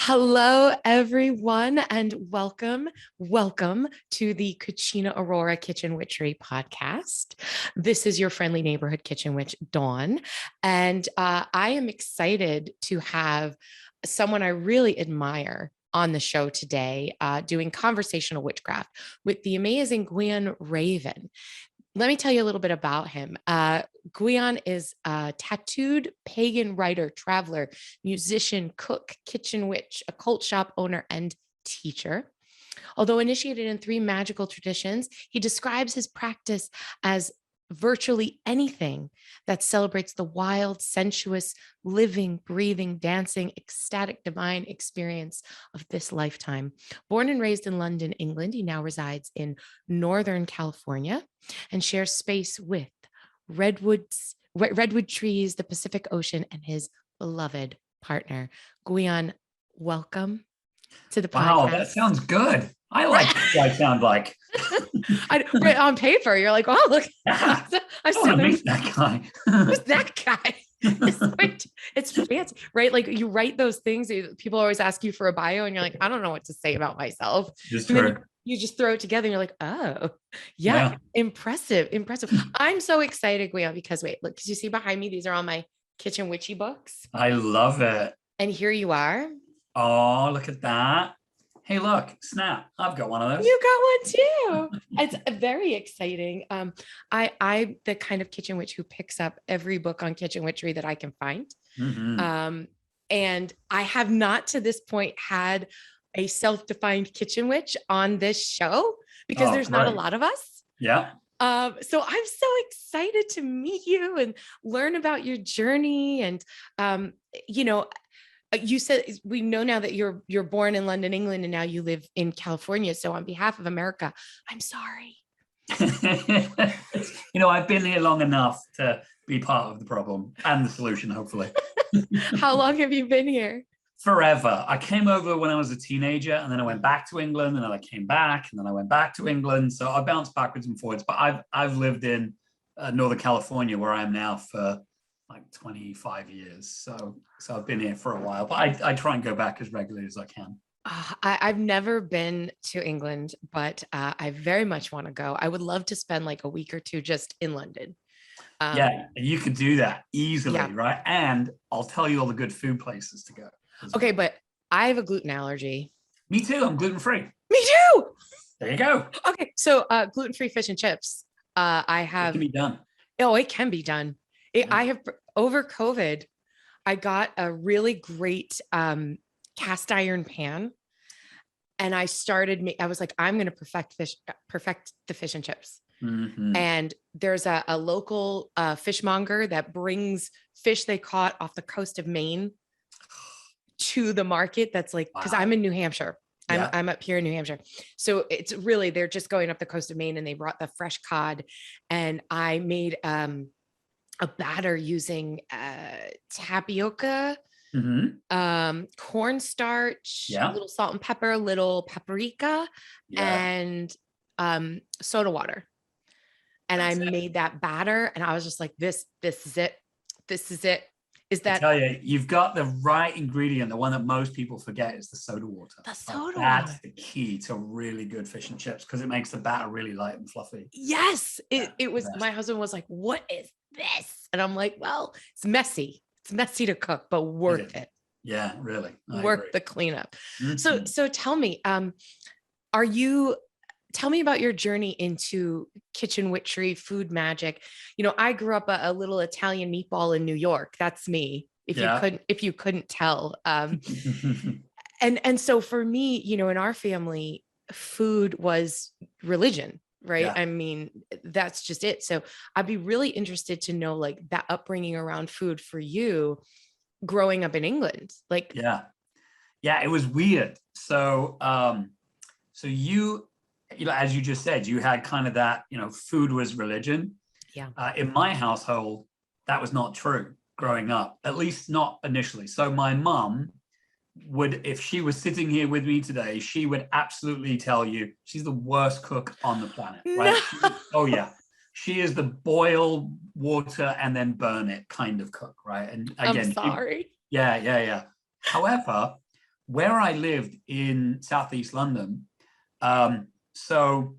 Hello, everyone, and welcome to the Cucina Aurora Kitchen Witchery podcast. This is your friendly neighborhood kitchen witch, Dawn, and I am excited to have someone I really admire on the show today, doing conversational witchcraft with the amazing Gwion Raven. Let me tell you a little bit about him. Gwion is a tattooed pagan writer, traveler, musician, cook, kitchen witch, occult shop owner, and teacher. Although initiated in three magical traditions, he describes his practice as virtually anything that celebrates the wild, sensuous, living, breathing, dancing, ecstatic, divine experience of this lifetime. Born and raised in London, England, he now resides in Northern California and shares space with redwood trees, the Pacific Ocean, and his beloved partner. Gwion, welcome to the podcast. Wow, that sounds good. I like what I sound like. Right on paper, you're like, oh, look. Yeah, I want to meet that guy. Who's that guy? It's fancy, right? Like you write those things. People always ask you for a bio, and you're like, I don't know what to say about myself. Just and then you just throw it together, and you're like, oh, yeah. Impressive. I'm so excited, Gwion, because wait, look, because you see behind me, these are all my kitchen witchy books. I love it. And here you are. Oh, look at that. Hey, look, snap. I've got one of those. You got one too. It's very exciting. I'm the kind of kitchen witch who picks up every book on kitchen witchery that I can find. Mm-hmm. And I have not to this point had a self-defined kitchen witch on this show because there's not a lot of us. Yeah. So I'm so excited to meet you and learn about your journey. And, you said we know now that you're born in London, England, and now you live in California. So on behalf of America, I'm sorry. I've been here long enough to be part of the problem and the solution, hopefully. How long have you been here? Forever. I came over when I was a teenager, and then I went back to England, and then I came back, and then I went back to England. So I bounced backwards and forwards. But I've lived in Northern California, where I am now, for like 25 years. So I've been here for a while, but I try and go back as regularly as I can. I've never been to England, but I very much want to go. I would love to spend like a week or two just in London. Yeah, you could do that easily, right? And I'll tell you all the good food places to go. Okay, but I have a gluten allergy. Me too. I'm gluten-free. Me too. There you go. Okay, so gluten-free fish and chips. I have. It can be done. Oh, it can be done. I have, over COVID, I got a really great cast iron pan, and I was like, I'm going to perfect the fish and chips. Mm-hmm. And there's a local fishmonger that brings fish they caught off the coast of Maine to the market. That's like, because I'm in New Hampshire. I'm up here in New Hampshire. So it's really, they're just going up the coast of Maine, and they brought the fresh cod, and I made a batter using tapioca, cornstarch, a little salt and pepper, a little paprika, and soda water. And I made that batter, and I was just like, this is it. This is it. I tell you, you've got the right ingredient. The one that most people forget is the soda water. That's the key to really good fish and chips, because it makes the batter really light and fluffy. Yes, it was. My husband was like, "What is this?" And I'm like, "Well, it's messy. It's messy to cook, but worth it." Yeah, really. Worth the cleanup. Mm-hmm. So tell me, tell me about your journey into kitchen witchery, food magic. I grew up a little Italian meatball in New York. That's me. If you couldn't tell. And so for me, in our family, food was religion, right? Yeah. I mean, that's just it. So I'd be really interested to know, like, that upbringing around food for you growing up in England. Like, yeah, it was weird. So, you, as you just said, you had kind of that, food was religion. Yeah. In my household, that was not true growing up, at least not initially. So my mom would, if she was sitting here with me today, she would absolutely tell you she's the worst cook on the planet, right? No. Oh yeah. She is the boil water and then burn it kind of cook, right? And again, I'm sorry. Yeah. However, where I lived in Southeast London, so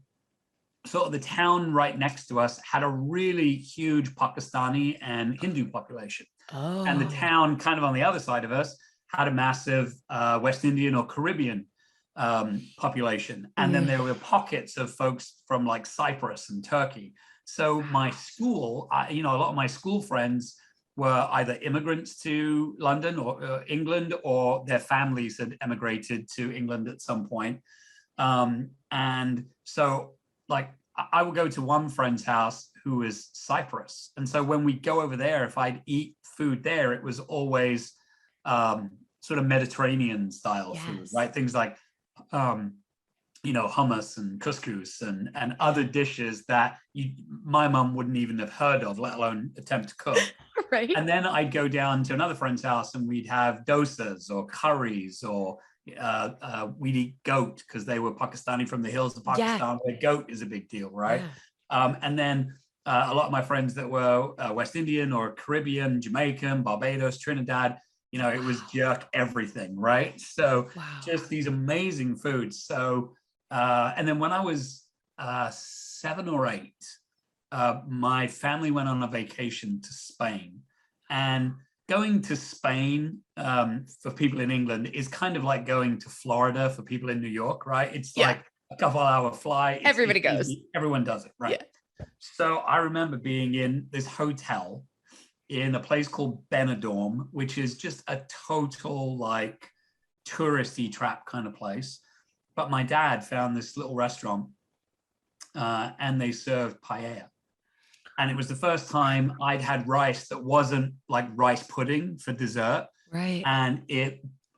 sort of the town right next to us had a really huge Pakistani and Hindu population. Oh. And the town kind of on the other side of us had a massive West Indian or Caribbean population. And then there were pockets of folks from like Cyprus and Turkey. So my school, a lot of my school friends were either immigrants to London or England, or their families had emigrated to England at some point. And so like I would go to one friend's house who is Cyprus. And so when we go over there, if I'd eat food there, it was always sort of Mediterranean style food, right? Things like, hummus and couscous and other dishes that my mum wouldn't even have heard of, let alone attempt to cook. Right. And then I'd go down to another friend's house and we'd have dosas or curries, or we'd eat goat because they were Pakistani from the hills of Pakistan, where goat is a big deal, right? And then a lot of my friends that were West Indian or Caribbean, Jamaican, Barbados, Trinidad, it was jerk everything, right? So just these amazing foods. So, and then when I was 7 or 8, my family went on a vacation to Spain. And going to Spain for people in England is kind of like going to Florida for people in New York, right? It's like a couple-hour flight. Everybody goes. Everyone does it, right? Yeah. So I remember being in this hotel in a place called Benidorm, which is just a total like touristy trap kind of place. But my dad found this little restaurant and they served paella. And it was the first time I'd had rice that wasn't like rice pudding for dessert. Right. And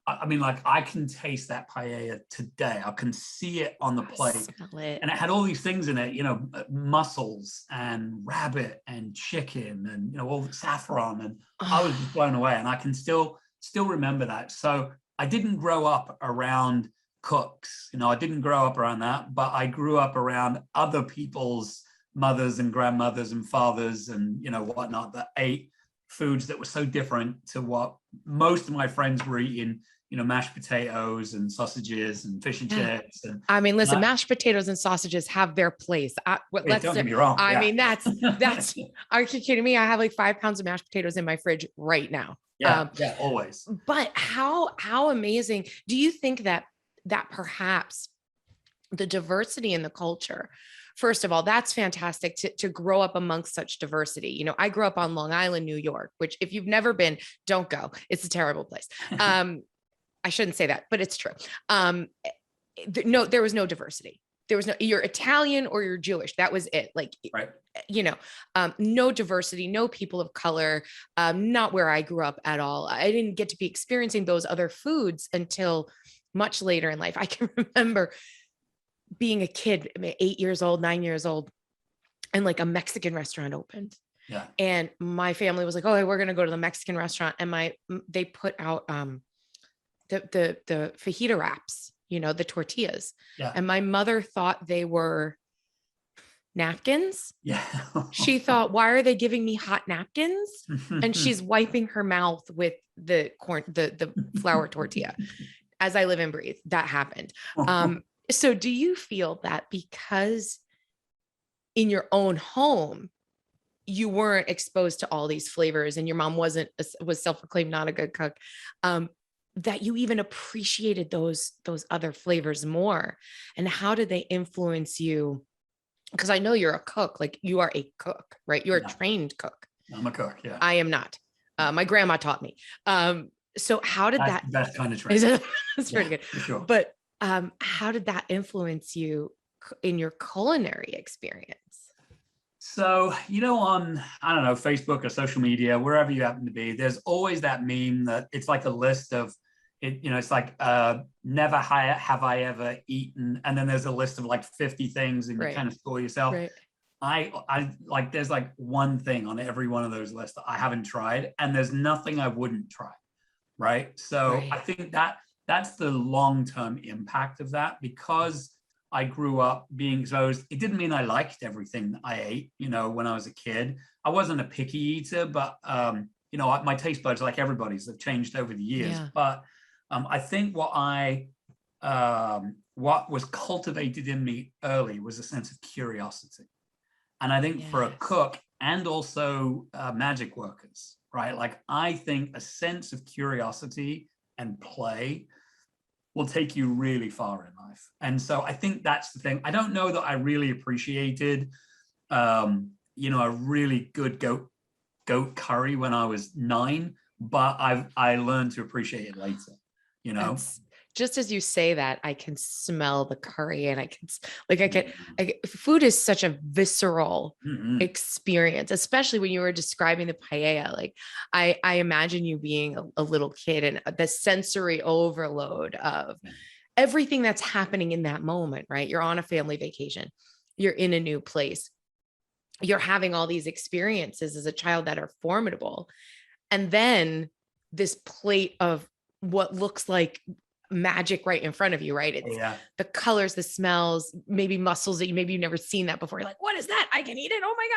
I can taste that paella today. I can see it on the plate. Smell it. And it had all these things in it, mussels and rabbit and chicken and, all the saffron. And I was just blown away. And I can still remember that. So I didn't grow up around cooks. I didn't grow up around that, but I grew up around other people's mothers and grandmothers and fathers and whatnot that ate foods that were so different to what most of my friends were eating. Mashed potatoes and sausages and fish and chips. And listen, mashed potatoes and sausages have their place. Don't get me wrong. That's. Are you kidding me? I have like 5 pounds of mashed potatoes in my fridge right now. Yeah, always. But how amazing do you think that perhaps the diversity in the culture? First of all, that's fantastic to grow up amongst such diversity. I grew up on Long Island, New York, which if you've never been, don't go. It's a terrible place. I shouldn't say that, but it's true. No, there was no diversity. There was no, you're Italian or you're Jewish. That was it. Like, right. No diversity, no people of color, not where I grew up at all. I didn't get to be experiencing those other foods until much later in life. I can remember being a kid, 8 years old, 9 years old, and like a Mexican restaurant opened. Yeah. And my family was like, "Oh, we're going to go to the Mexican restaurant." And they put out the fajita wraps, the tortillas. Yeah. And my mother thought they were napkins. Yeah. She thought, "Why are they giving me hot napkins?" And she's wiping her mouth with the flour tortilla. As I live and breathe, that happened. So do you feel that because in your own home, you weren't exposed to all these flavors and your mom was self-proclaimed not a good cook, that you even appreciated those other flavors more? And how did they influence you? Because I know you're a cook, like you are a cook, right? You're a trained cook. I'm a cook, yeah. I am not. My grandma taught me. So how did That's that? the best kind of training. That's pretty good. For sure. But how did that influence you in your culinary experience? So, on, I don't know, Facebook or social media, wherever you happen to be, there's always that meme that it's like a list of it, it's like, never have I ever eaten. And then there's a list of like 50 things and you kind of score yourself. Right. I like, there's like one thing on every one of those lists that I haven't tried, and there's nothing I wouldn't try. Right. So I think that's the long-term impact of that, because I grew up being exposed. It didn't mean I liked everything that I ate, when I was a kid. I wasn't a picky eater, but, my taste buds, like everybody's, have changed over the years. Yeah. But I think what was cultivated in me early was a sense of curiosity. And I think for a cook and also magic workers, right? Like I think a sense of curiosity and play will take you really far in life. And so I think that's the thing. I don't know that I really appreciated, a really good goat curry when I was 9, but I learned to appreciate it later, That's, just as you say that, I can smell the curry, and food is such a visceral experience, especially when you were describing the paella. Like I imagine you being a little kid and the sensory overload of everything that's happening in that moment, right? You're on a family vacation, you're in a new place, you're having all these experiences as a child that are formidable. And then this plate of what looks like magic right in front of you, right? It's the colors, the smells, maybe mussels that you've never seen that before. You're like, what is that? I can eat it. Oh my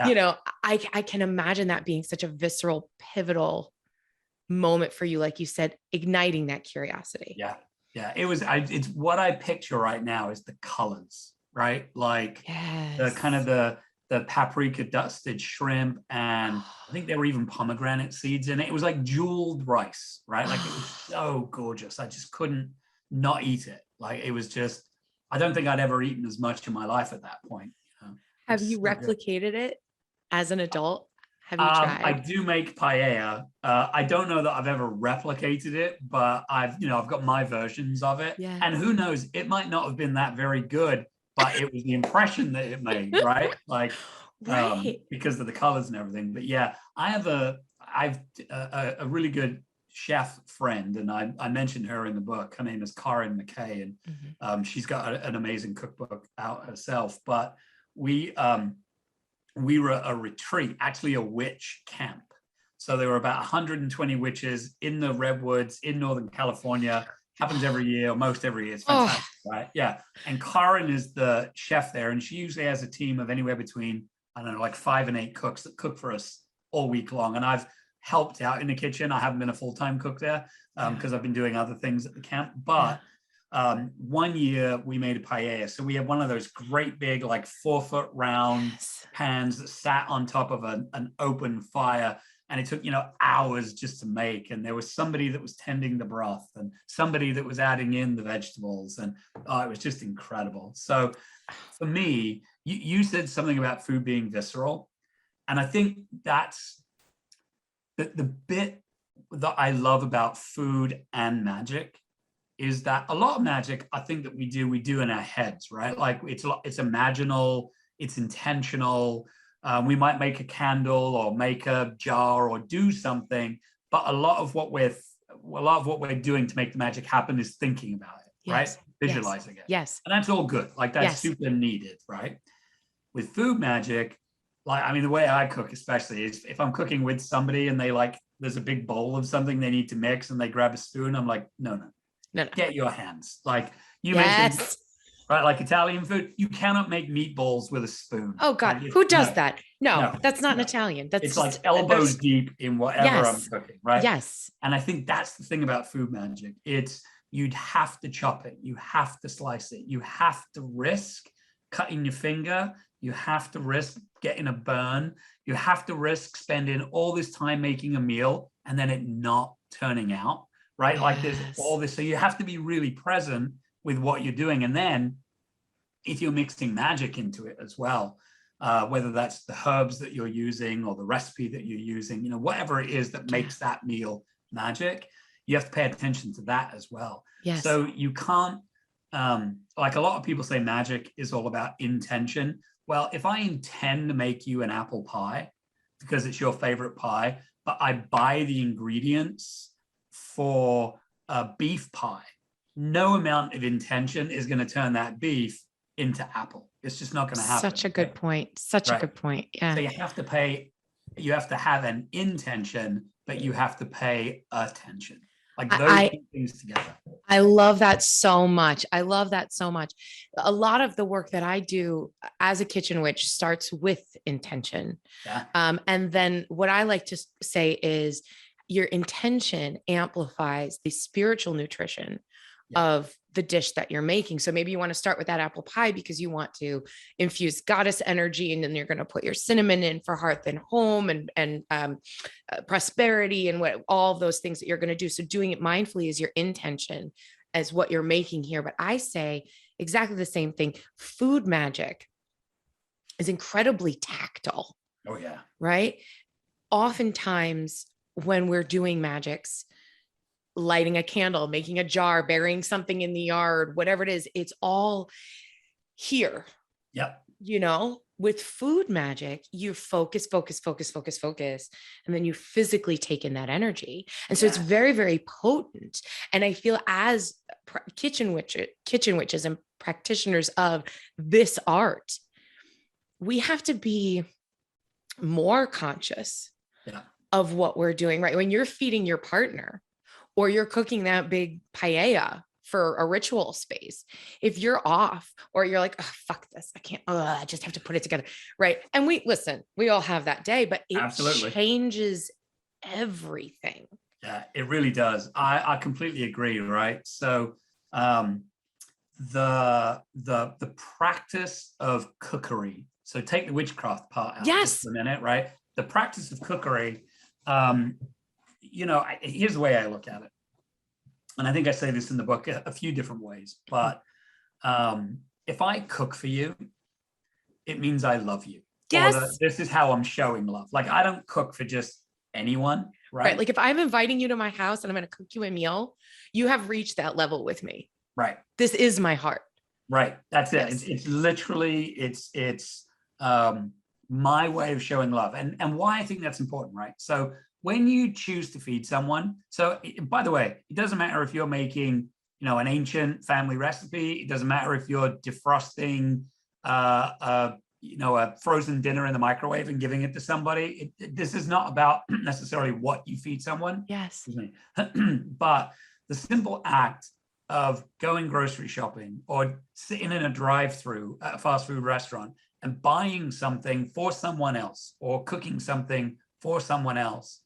God. I can imagine that being such a visceral, pivotal moment for you. Like you said, igniting that curiosity. Yeah. It's what I picture right now is the colors, right? Like the kind of the paprika dusted shrimp, and I think there were even pomegranate seeds in it. It was like jeweled rice, right? Like it was so gorgeous. I just couldn't not eat it. Like it was just, I don't think I'd ever eaten as much in my life at that point. Have you replicated it as an adult? Have you tried? I do make paella. I don't know that I've ever replicated it, but I've got my versions of it. Yeah. And who knows, it might not have been that very good, but it was the impression that it made, right? Like, because of the colors and everything. But yeah, I've a really good chef friend, and I mentioned her in the book. Her name is Mckay, and she's got an amazing cookbook out herself. But we were at a retreat, actually a witch camp. So there were about 120 witches in the redwoods in Northern California. Happens every year, most every year. It's fantastic, right? Yeah. And Karen is the chef there, and she usually has a team of anywhere between, I don't know, like 5 and 8 cooks that cook for us all week long. And I've helped out in the kitchen. I haven't been a full-time cook there because I've been doing other things at the camp. But one year we made a paella. So we had one of those great big, like 4-foot round pans that sat on top of an open fire. And it took, hours just to make. And there was somebody that was tending the broth and somebody that was adding in the vegetables. And it was just incredible. So for me, you said something about food being visceral. And I think that's the bit that I love about food and magic is that a lot of magic, I think that we do in our heads, right? Like it's imaginal, it's intentional. We might make a candle or make a jar or do something, but a lot of what we're doing to make the magic happen is thinking about it, right? Visualizing it. Yes. And that's all good. Like that's super needed, right? With food magic, the way I cook especially is if I'm cooking with somebody and there's a big bowl of something they need to mix and they grab a spoon, I'm like, no. Get your hands. Like you mentioned, right? Like Italian food, you cannot make meatballs with a spoon. Oh God, who does that? No, that's not an Italian. It's like elbows deep in whatever I'm cooking, right? Yes. And I think that's the thing about food magic. You'd have to chop it. You have to slice it. You have to risk cutting your finger. You have to risk getting a burn. You have to risk spending all this time making a meal and then it not turning out, right? Like there's all this. So you have to be really present with what you're doing. And then if you're mixing magic into it as well, whether that's the herbs that you're using or the recipe that you're using, whatever it is that makes that meal magic, you have to pay attention to that as well. Yes. So you can't, like a lot of people say magic is all about intention. Well, if I intend to make you an apple pie because it's your favorite pie, but I buy the ingredients for a beef pie, no amount of intention is going to turn that beef into apple. It's just not going to happen. Such a good point. Such a good point. Yeah. So you have to have an intention, but you have to pay attention. Like those two things together. I love that so much. I love that so much. A lot of the work that I do as a kitchen witch starts with intention. Yeah. And then what I like to say is your intention amplifies the spiritual nutrition Yeah. of the dish that you're making. So maybe you want to start with that apple pie because you want to infuse goddess energy, and then you're going to put your cinnamon in for hearth and home and prosperity and what all of those things that you're going to do. So doing it mindfully is your intention as what you're making here. But I say exactly the same thing. Food magic is incredibly tactile. Oh yeah. Right? Oftentimes when we're doing magics, lighting a candle, making a jar, burying something in the yard, whatever it is, it's all here. Yep. With food magic, you focus, and then you physically take in that energy. And so it's very, very potent. And I feel as kitchen witches and practitioners of this art, we have to be more conscious of what we're doing, right? When you're feeding your partner, or you're cooking that big paella for a ritual space, if you're off, or you're like, oh, fuck this, I can't, I just have to put it together. Right. And we all have that day, but it Absolutely changes everything. Yeah, it really does. I completely agree. Right. So, the practice of cookery. So take the witchcraft part out just for a minute, right? The practice of cookery, here's the way I look at it. And I think I say this in the book a few different ways, but if I cook for you, it means I love you. Yes. This is how I'm showing love. Like, I don't cook for just anyone, right? Like if I'm inviting you to my house and I'm going to cook you a meal, you have reached that level with me. Right. This is my heart. Right. That's it. Yes. It's literally, it's my way of showing love. And why I think that's important, right? So when you choose to feed someone, so by the way, it doesn't matter if you're making, an ancient family recipe. It doesn't matter if you're defrosting, a frozen dinner in the microwave and giving it to somebody. This is not about necessarily what you feed someone. Yes. But the simple act of going grocery shopping or sitting in a drive-through at a fast food restaurant and buying something for someone else or cooking something for someone else,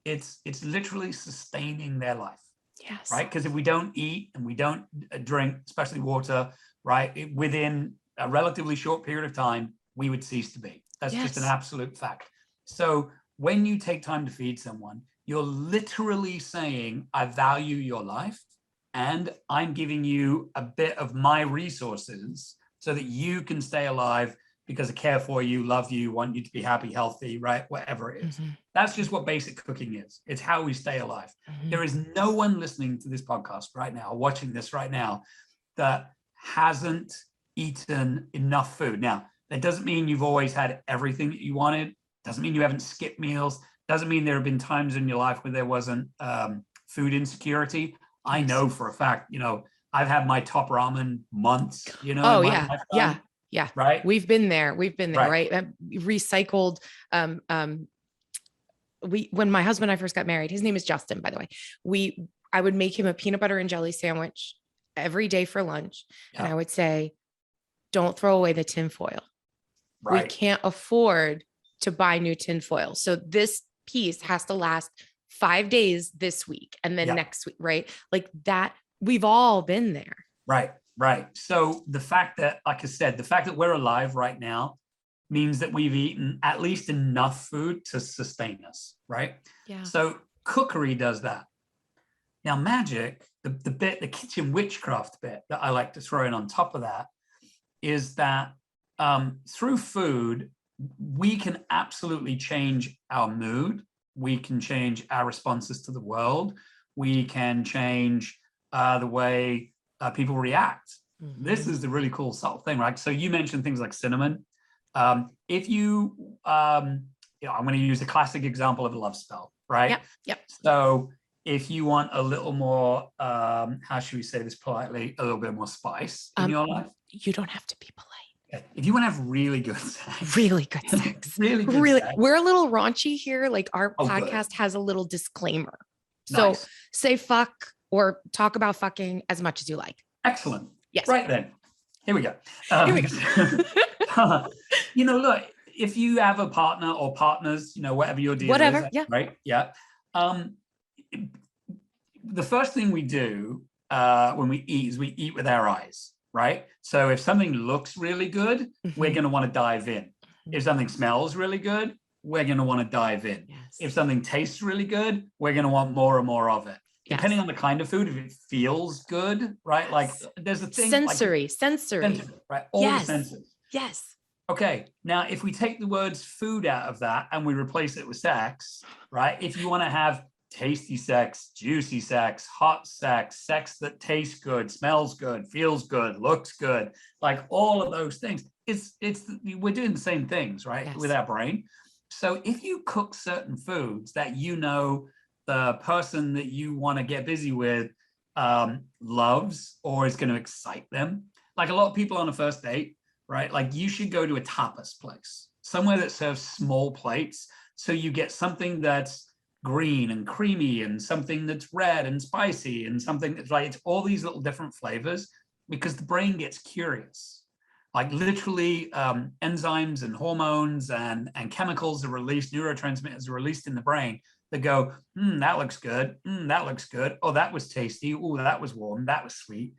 it's literally sustaining their life. Yes. Right? Because if we don't eat and we don't drink, especially water, right, within a relatively short period of time, we would cease to be. That's just an absolute fact. So when you take time to feed someone, you're literally saying, I value your life and I'm giving you a bit of my resources so that you can stay alive because I care for you, love you, want you to be happy, healthy, right? Whatever it is. Mm-hmm. That's just what basic cooking is. It's how we stay alive. Mm-hmm. There is no one listening to this podcast right now, watching this right now, that hasn't eaten enough food. Now, that doesn't mean you've always had everything that you wanted. Doesn't mean you haven't skipped meals. Doesn't mean there have been times in your life where there wasn't food insecurity. I know for a fact, I've had my top ramen months, Oh, yeah. Lifetime. Yeah. Yeah. Right. We've been there, right? Recycled. When my husband and I first got married, his name is Justin, by the way, I would make him a peanut butter and jelly sandwich every day for lunch. Yeah. And I would say, don't throw away the tin foil. Right. We can't afford to buy new tin foil. So this piece has to last 5 days this week. And then next week, right? Like that, we've all been there. Right. Right. So the fact that, like I said, the fact that we're alive right now means that we've eaten at least enough food to sustain us. Right. Yeah. So cookery does that. Now, magic, the kitchen witchcraft bit that I like to throw in on top of that is that through food, we can absolutely change our mood. We can change our responses to the world. We can change the way people react. Mm-hmm. This is the really cool subtle thing, right? So you mentioned things like cinnamon. If you, I'm going to use a classic example of a love spell, right? Yep. So if you want a little more, how should we say this politely, a little bit more spice in your life. You don't have to be polite. If you want to have really good sex. Really good sex. Really sex. We're a little raunchy here. Like our podcast has a little disclaimer. So say fuck or talk about fucking as much as you like. Excellent. Yes. Right then. Here we go. Look, if you have a partner or partners, whatever your deal is. Yeah. Right. Yeah. Um, the first thing we do when we eat is we eat with our eyes, right? So if something looks really good, we're going to want to dive in. If something smells really good, we're going to want to dive in. Yes. If something tastes really good, we're going to want more and more of it. Yes. Depending on the kind of food, if it feels good, right? Like there's a thing sensory, right? All yes. the senses. Yes. Okay. Now, if we take the words food out of that and we replace it with sex, right? If you want to have tasty sex, juicy sex, hot sex, sex that tastes good, smells good, feels good, looks good, like all of those things, we're doing the same things, right? Yes. With our brain. So if you cook certain foods that you know the person that you want to get busy with loves or is going to excite them, like a lot of people on a first date, right? Like you should go to a tapas place, somewhere that serves small plates, so you get something that's green and creamy and something that's red and spicy and something that's like, it's all these little different flavors, because the brain gets curious. Like literally enzymes and hormones and chemicals are released, neurotransmitters are released in the brain that go, that looks good. That looks good. Oh, that was tasty. Oh, that was warm. That was sweet.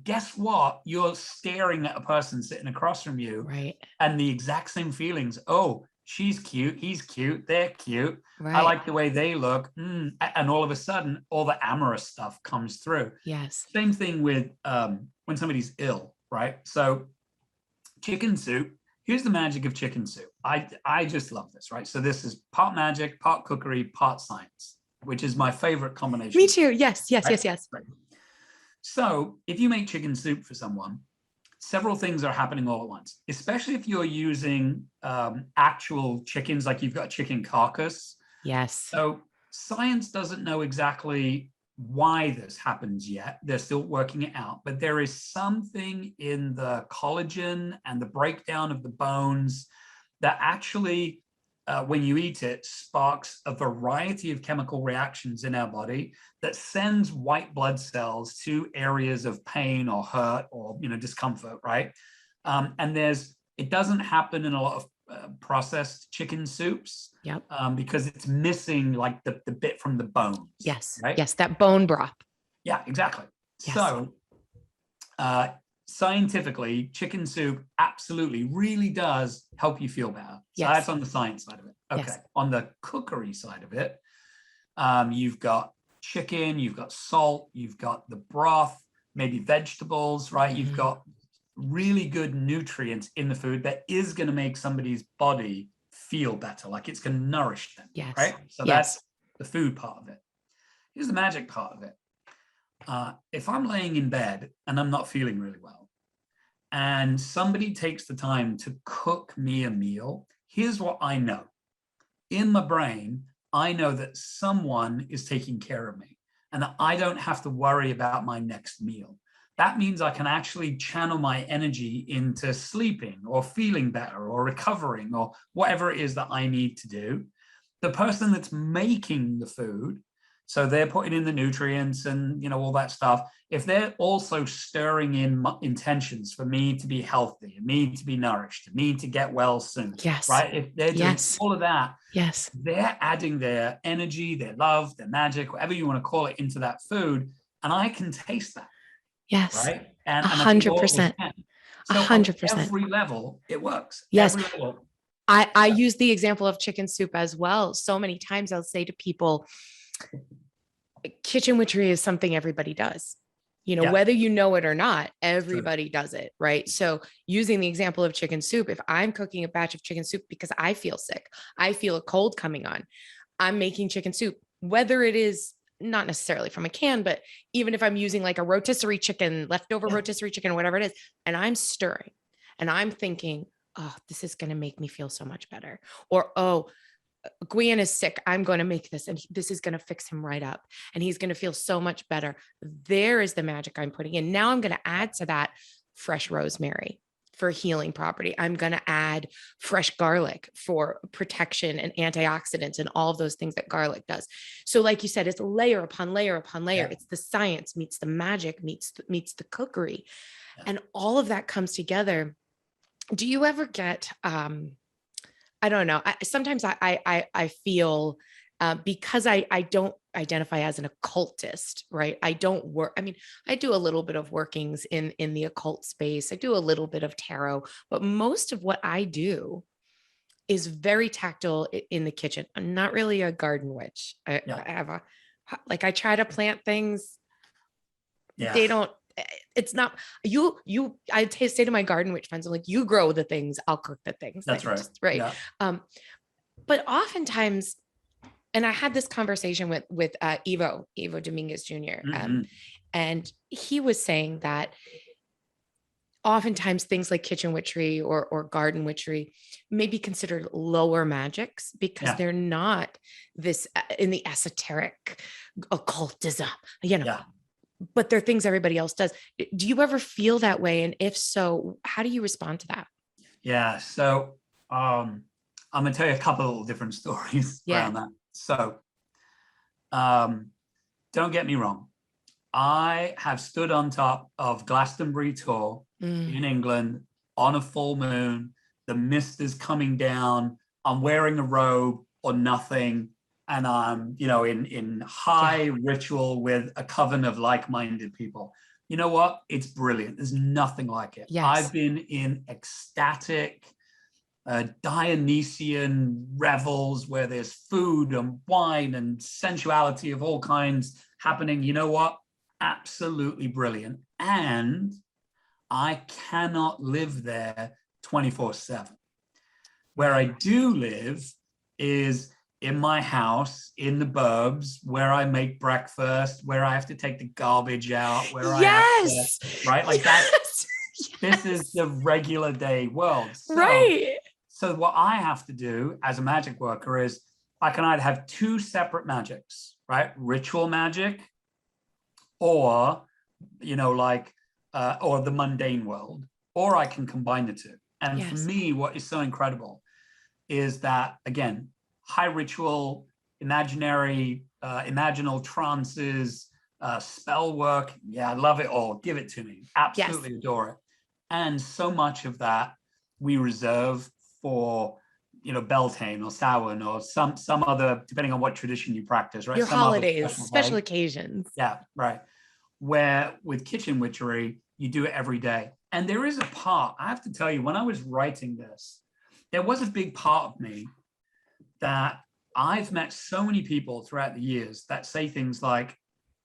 Guess what? You're staring at a person sitting across from you, right? And the exact same feelings. Oh, she's cute. He's cute. They're cute. Right. I like the way they look. And all of a sudden, all the amorous stuff comes through. Yes. Same thing with when somebody's ill, right? So chicken soup. Here's the magic of chicken soup. I just love this, right? So this is part magic, part cookery, part science, which is my favorite combination. Me too. Yes. Right? Yes. Right. So if you make chicken soup for someone, several things are happening all at once, especially if you're using actual chickens, like you've got a chicken carcass. Yes. So science doesn't know exactly why this happens yet. They're still working it out, but there is something in the collagen and the breakdown of the bones that actually, when you eat it, sparks a variety of chemical reactions in our body that sends white blood cells to areas of pain or hurt or discomfort, right? And it doesn't happen in a lot of processed chicken soups. Yep. Because it's missing like the bit from the bones. Yes. Right? Yes. That bone broth. Yeah, exactly. Yes. So scientifically, chicken soup absolutely really does help you feel better. So yes. That's on the science side of it. Okay. Yes. On the cookery side of it, you've got chicken, you've got salt, you've got the broth, maybe vegetables, right? You've got really good nutrients in the food that is going to make somebody's body feel better, like it's going to nourish them. Yes. Right? So that's the food part of it. Here's the magic part of it. If I'm laying in bed and I'm not feeling really well, and somebody takes the time to cook me a meal, here's what I know. In my brain, I know that someone is taking care of me and that I don't have to worry about my next meal. That means I can actually channel my energy into sleeping or feeling better or recovering or whatever it is that I need to do. The person that's making the food, so they're putting in the nutrients and all that stuff, if they're also stirring in intentions for me to be healthy, me to be nourished, me to get well soon, yes. right? If they're doing all of that, yes, they're adding their energy, their love, their magic, whatever you want to call it, into that food, and I can taste that. Yes. Right. And 100%. 100%. Every level, it works. Yes. Every level. I use the example of chicken soup as well. So many times I'll say to people, kitchen witchery is something everybody does. Whether you know it or not, everybody does it, right? So using the example of chicken soup, if I'm cooking a batch of chicken soup because I feel sick, I feel a cold coming on, I'm making chicken soup, whether it is not necessarily from a can, but even if I'm using like a rotisserie chicken, leftover rotisserie chicken, whatever it is, and I'm stirring and I'm thinking, oh, this is going to make me feel so much better. Or, oh, Gwion is sick. I'm going to make this and this is going to fix him right up. And he's going to feel so much better. There is the magic I'm putting in. Now I'm going to add to that fresh rosemary for healing property. I'm going to add fresh garlic for protection and antioxidants and all of those things that garlic does. So like you said, it's layer upon layer upon layer. Yeah. It's the science meets the magic meets the cookery. Yeah. And all of that comes together. Do you ever get, I don't know. Sometimes I feel because I don't identify as an occultist, right? I don't work. I mean, I do a little bit of workings in the occult space. I do a little bit of tarot, but most of what I do is very tactile in the kitchen. I'm not really a garden witch. I have a, like, I try to plant things. Yeah. They don't, it's not I'd say to my garden witch friends, I'm like, you grow the things, I'll cook the things. That's like, right. just, right. Yeah. But oftentimes, and I had this conversation with Evo Dominguez Jr. And he was saying that oftentimes things like kitchen witchery or garden witchery may be considered lower magics because they're not this in the esoteric occultism, but they're things everybody else does. Do you ever feel that way? And if so, how do you respond to that? Yeah. So I'm going to tell you a couple of different stories around that. So don't get me wrong. I have stood on top of Glastonbury Tor in England on a full moon. The mist is coming down. I'm wearing a robe or nothing. And I'm, in high ritual with a coven of like-minded people. You know what? It's brilliant. There's nothing like it. Yes. I've been in ecstatic, Dionysian revels where there's food and wine and sensuality of all kinds happening. You know what? Absolutely brilliant. And I cannot live there 24/7. Where I do live is in my house, in the burbs, where I make breakfast, where I have to take the garbage out, where I have to, right? Like that. This is the regular day world. So what I have to do as a magic worker is I can either have two separate magics, right? Ritual magic, or, or the mundane world, or I can combine the two. And for me, what is so incredible is that, again, high ritual, imaginary, imaginal trances, spell work. Yeah, I love it all. Give it to me. Absolutely adore it. And so much of that we reserve for, Beltane or Samhain or some other, depending on what tradition you practice, right? Your some holidays, special occasions. Yeah, right. Where with kitchen witchery, you do it every day. And there is a part, I have to tell you, when I was writing this, there was a big part of me that I've met so many people throughout the years that say things like,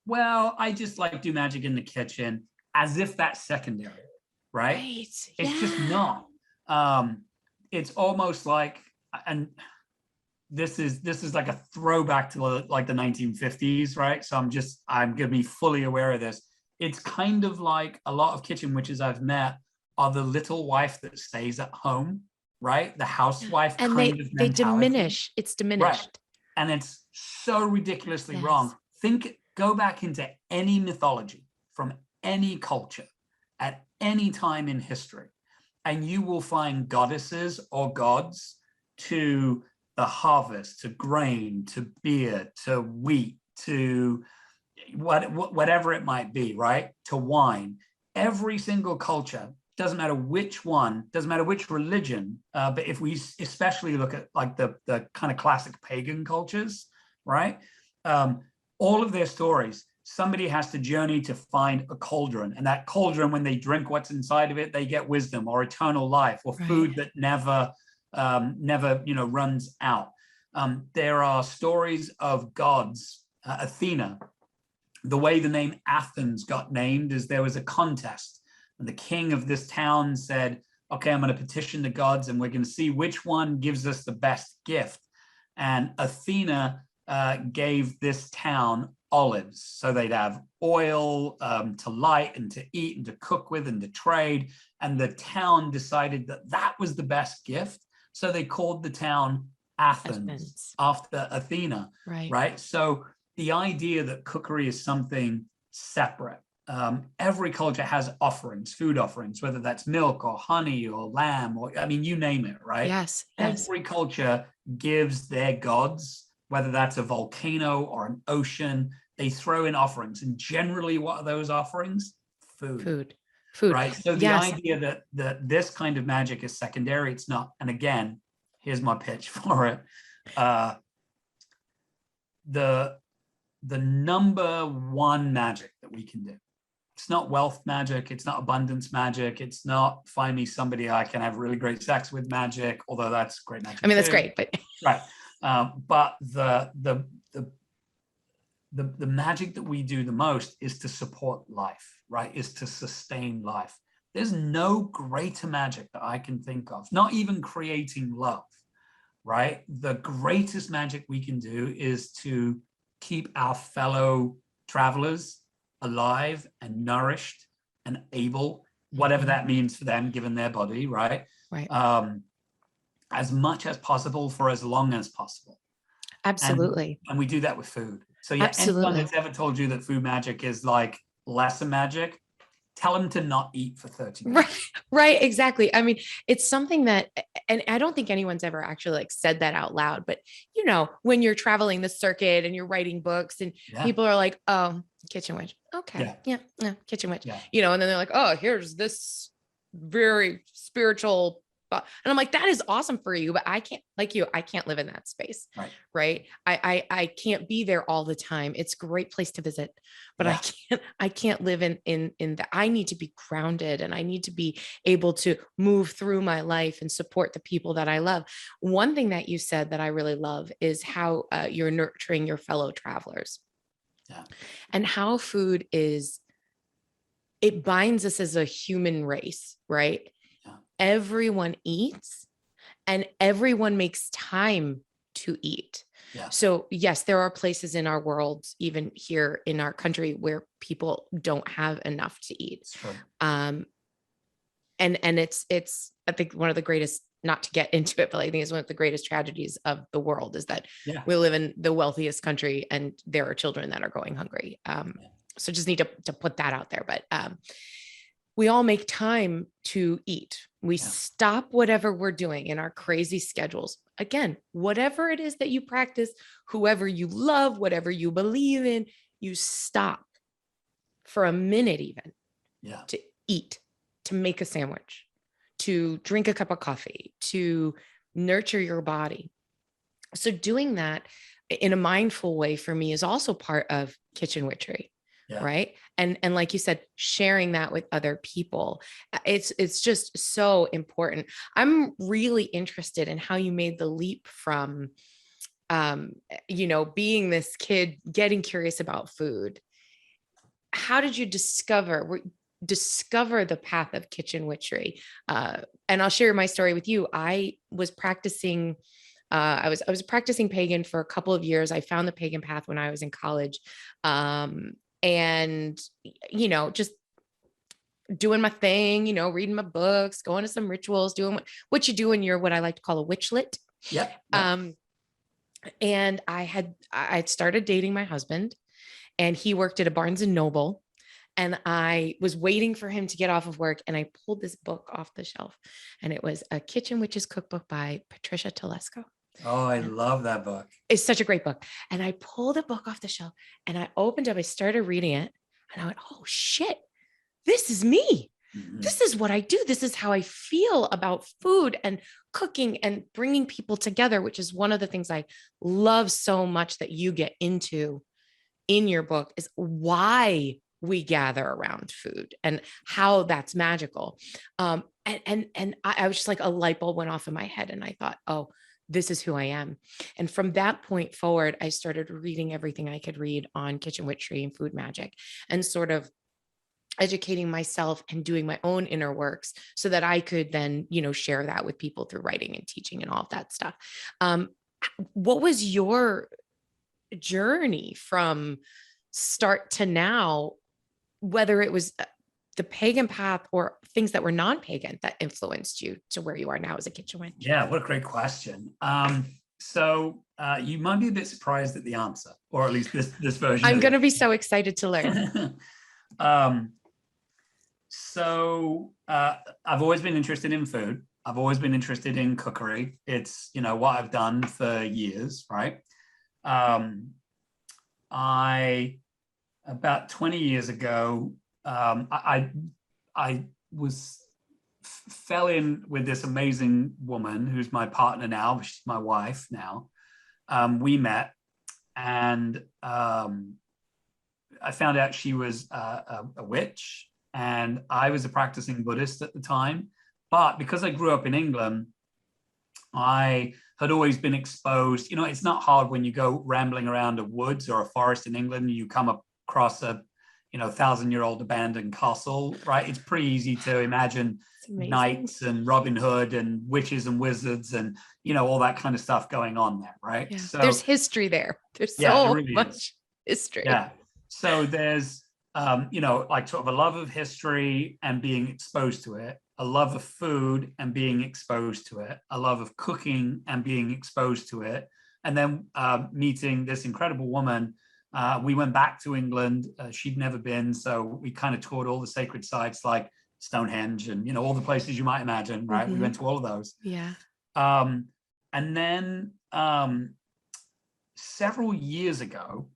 well, I just do magic in the kitchen, as if that's secondary, right? It's just not. It's almost like, and this is like a throwback to the 1950s, right? So I'm gonna be fully aware of this. It's kind of like a lot of kitchen witches I've met are the little wife that stays at home, right? The housewife and kind of mentality. They diminish. It's diminished. Right. And it's so ridiculously wrong. Go back into any mythology from any culture at any time in history, and you will find goddesses or gods to the harvest, to grain, to beer, to wheat, to whatever it might be, right? To wine. Every single culture, doesn't matter which one, doesn't matter which religion, but if we especially look at the kind of classic pagan cultures, right? All of their stories, somebody has to journey to find a cauldron, and that cauldron, when they drink what's inside of it, they get wisdom or eternal life or food that never runs out. There are stories of gods. Athena, the way the name Athens got named is there was a contest, and the king of this town said, okay, I'm going to petition the gods and we're going to see which one gives us the best gift. And Athena gave this town olives, so they'd have oil to light and to eat and to cook with and to trade. And the town decided that was the best gift, so they called the town Athens after Athena, right? So the idea that cookery is something separate. Every culture has offerings, food offerings, whether that's milk or honey or lamb, or you name it, right? Yes. Every culture gives their gods, whether that's a volcano or an ocean, they throw in offerings. And generally, what are those offerings? Food. Right? So the idea that this kind of magic is secondary, it's not. And again, here's my pitch for it. the number one magic that we can do. It's not wealth magic. It's not abundance magic. It's not find me somebody I can have really great sex with magic, although that's great magic. I mean, that's great, but right. But the magic that we do the most is to support life, right? Is to sustain life. There's no greater magic that I can think of, not even creating love, right? The greatest magic we can do is to keep our fellow travelers alive and nourished and able, whatever that means for them, given their body, right? Right. As much as possible for as long as possible. Absolutely. And we do that with food. So yeah, anyone that's ever told you that food magic is like lesser magic, tell them to not eat for 30 minutes. Right, exactly. I mean, it's something that, and I don't think anyone's ever actually like said that out loud, but you know, when you're traveling the circuit and you're writing books and people are like, oh, kitchen witch. Okay. Yeah. Kitchen witch, you know, and then they're like, oh, here's this very spiritual, and I'm like, that is awesome for you, but I can't, like you, I can't live in that space. Right. I can't be there all the time. It's a great place to visit, but I can't live in that. I need to be grounded and I need to be able to move through my life and support the people that I love. One thing that you said that I really love is how you're nurturing your fellow travelers and how food it binds us as a human race, right? Everyone eats and everyone makes time to eat. So yes, there are places in our world, even here in our country, where people don't have enough to eat. And it's I think one of the greatest, not to get into it, but I think it's one of the greatest tragedies of the world is that we live in the wealthiest country and there are children that are going hungry. So just need to put that out there. But we all make time to eat. We stop whatever we're doing in our crazy schedules. Again, whatever it is that you practice, whoever you love, whatever you believe in, you stop for a minute even to eat, to make a sandwich, to drink a cup of coffee, to nurture your body. So doing that in a mindful way for me is also part of kitchen witchery. Right. And like you said, sharing that with other people, it's just so important. I'm really interested in how you made the leap from, you know, being this kid, getting curious about food. How did you discover the path of kitchen witchery? And I'll share my story with you. I was practicing I was practicing Pagan for a couple of years. I found the Pagan path when I was in college. And, you know, just doing my thing, you know, reading my books, going to some rituals, doing what you do when you're what I like to call a witchlet. And I'd started dating my husband and he worked at a Barnes and Noble. And I was waiting for him to get off of work. And I pulled this book off the shelf and it was A Kitchen Witch's Cookbook by Patricia Telesco. Oh, I love that book. It's such a great book. And I pulled the book off the shelf and I opened up, I started reading it and I went, oh shit, this is me. This is what I do. This is how I feel about food and cooking and bringing people together, which is one of the things I love so much that you get into in your book is why we gather around food and how that's magical. And I was just like a light bulb went off in my head and I thought, oh, this is who I am. And from that point forward, I started reading everything I could read on kitchen witchery and food magic and sort of educating myself and doing my own inner works so that I could then, you know, share that with people through writing and teaching and all of that stuff. What was your journey from start to now, whether it was the pagan path or things that were non-pagan that influenced you to where you are now as a kitchen witch? Yeah, what a great question. So you might be a bit surprised at the answer, or at least this version. I'm going to be so excited to learn. So I've always been interested in food. I've always been interested in cookery. It's, you know, what I've done for years, right? About 20 years ago, I fell in with this amazing woman who's my partner now. She's my wife now. We met and I found out she was a witch, and I was a practicing Buddhist at the time. But because I grew up in England, I had always been exposed. You know, it's not hard when you go rambling around a woods or a forest in England, you come across a, 1,000-year-old abandoned castle, right? It's pretty easy to imagine knights and Robin Hood and witches and wizards and, all that kind of stuff going on there, right? Yeah. So there's history there. There's yeah, so there really much is. history. Yeah. So there's, like sort of a love of history and being exposed to it, a love of food and being exposed to it, a love of cooking and being exposed to it. And then meeting this incredible woman. We went back to England. She'd never been. So we kind of toured all the sacred sites like Stonehenge and, all the places you might imagine, right? We went to all of those. Yeah. And then several years ago,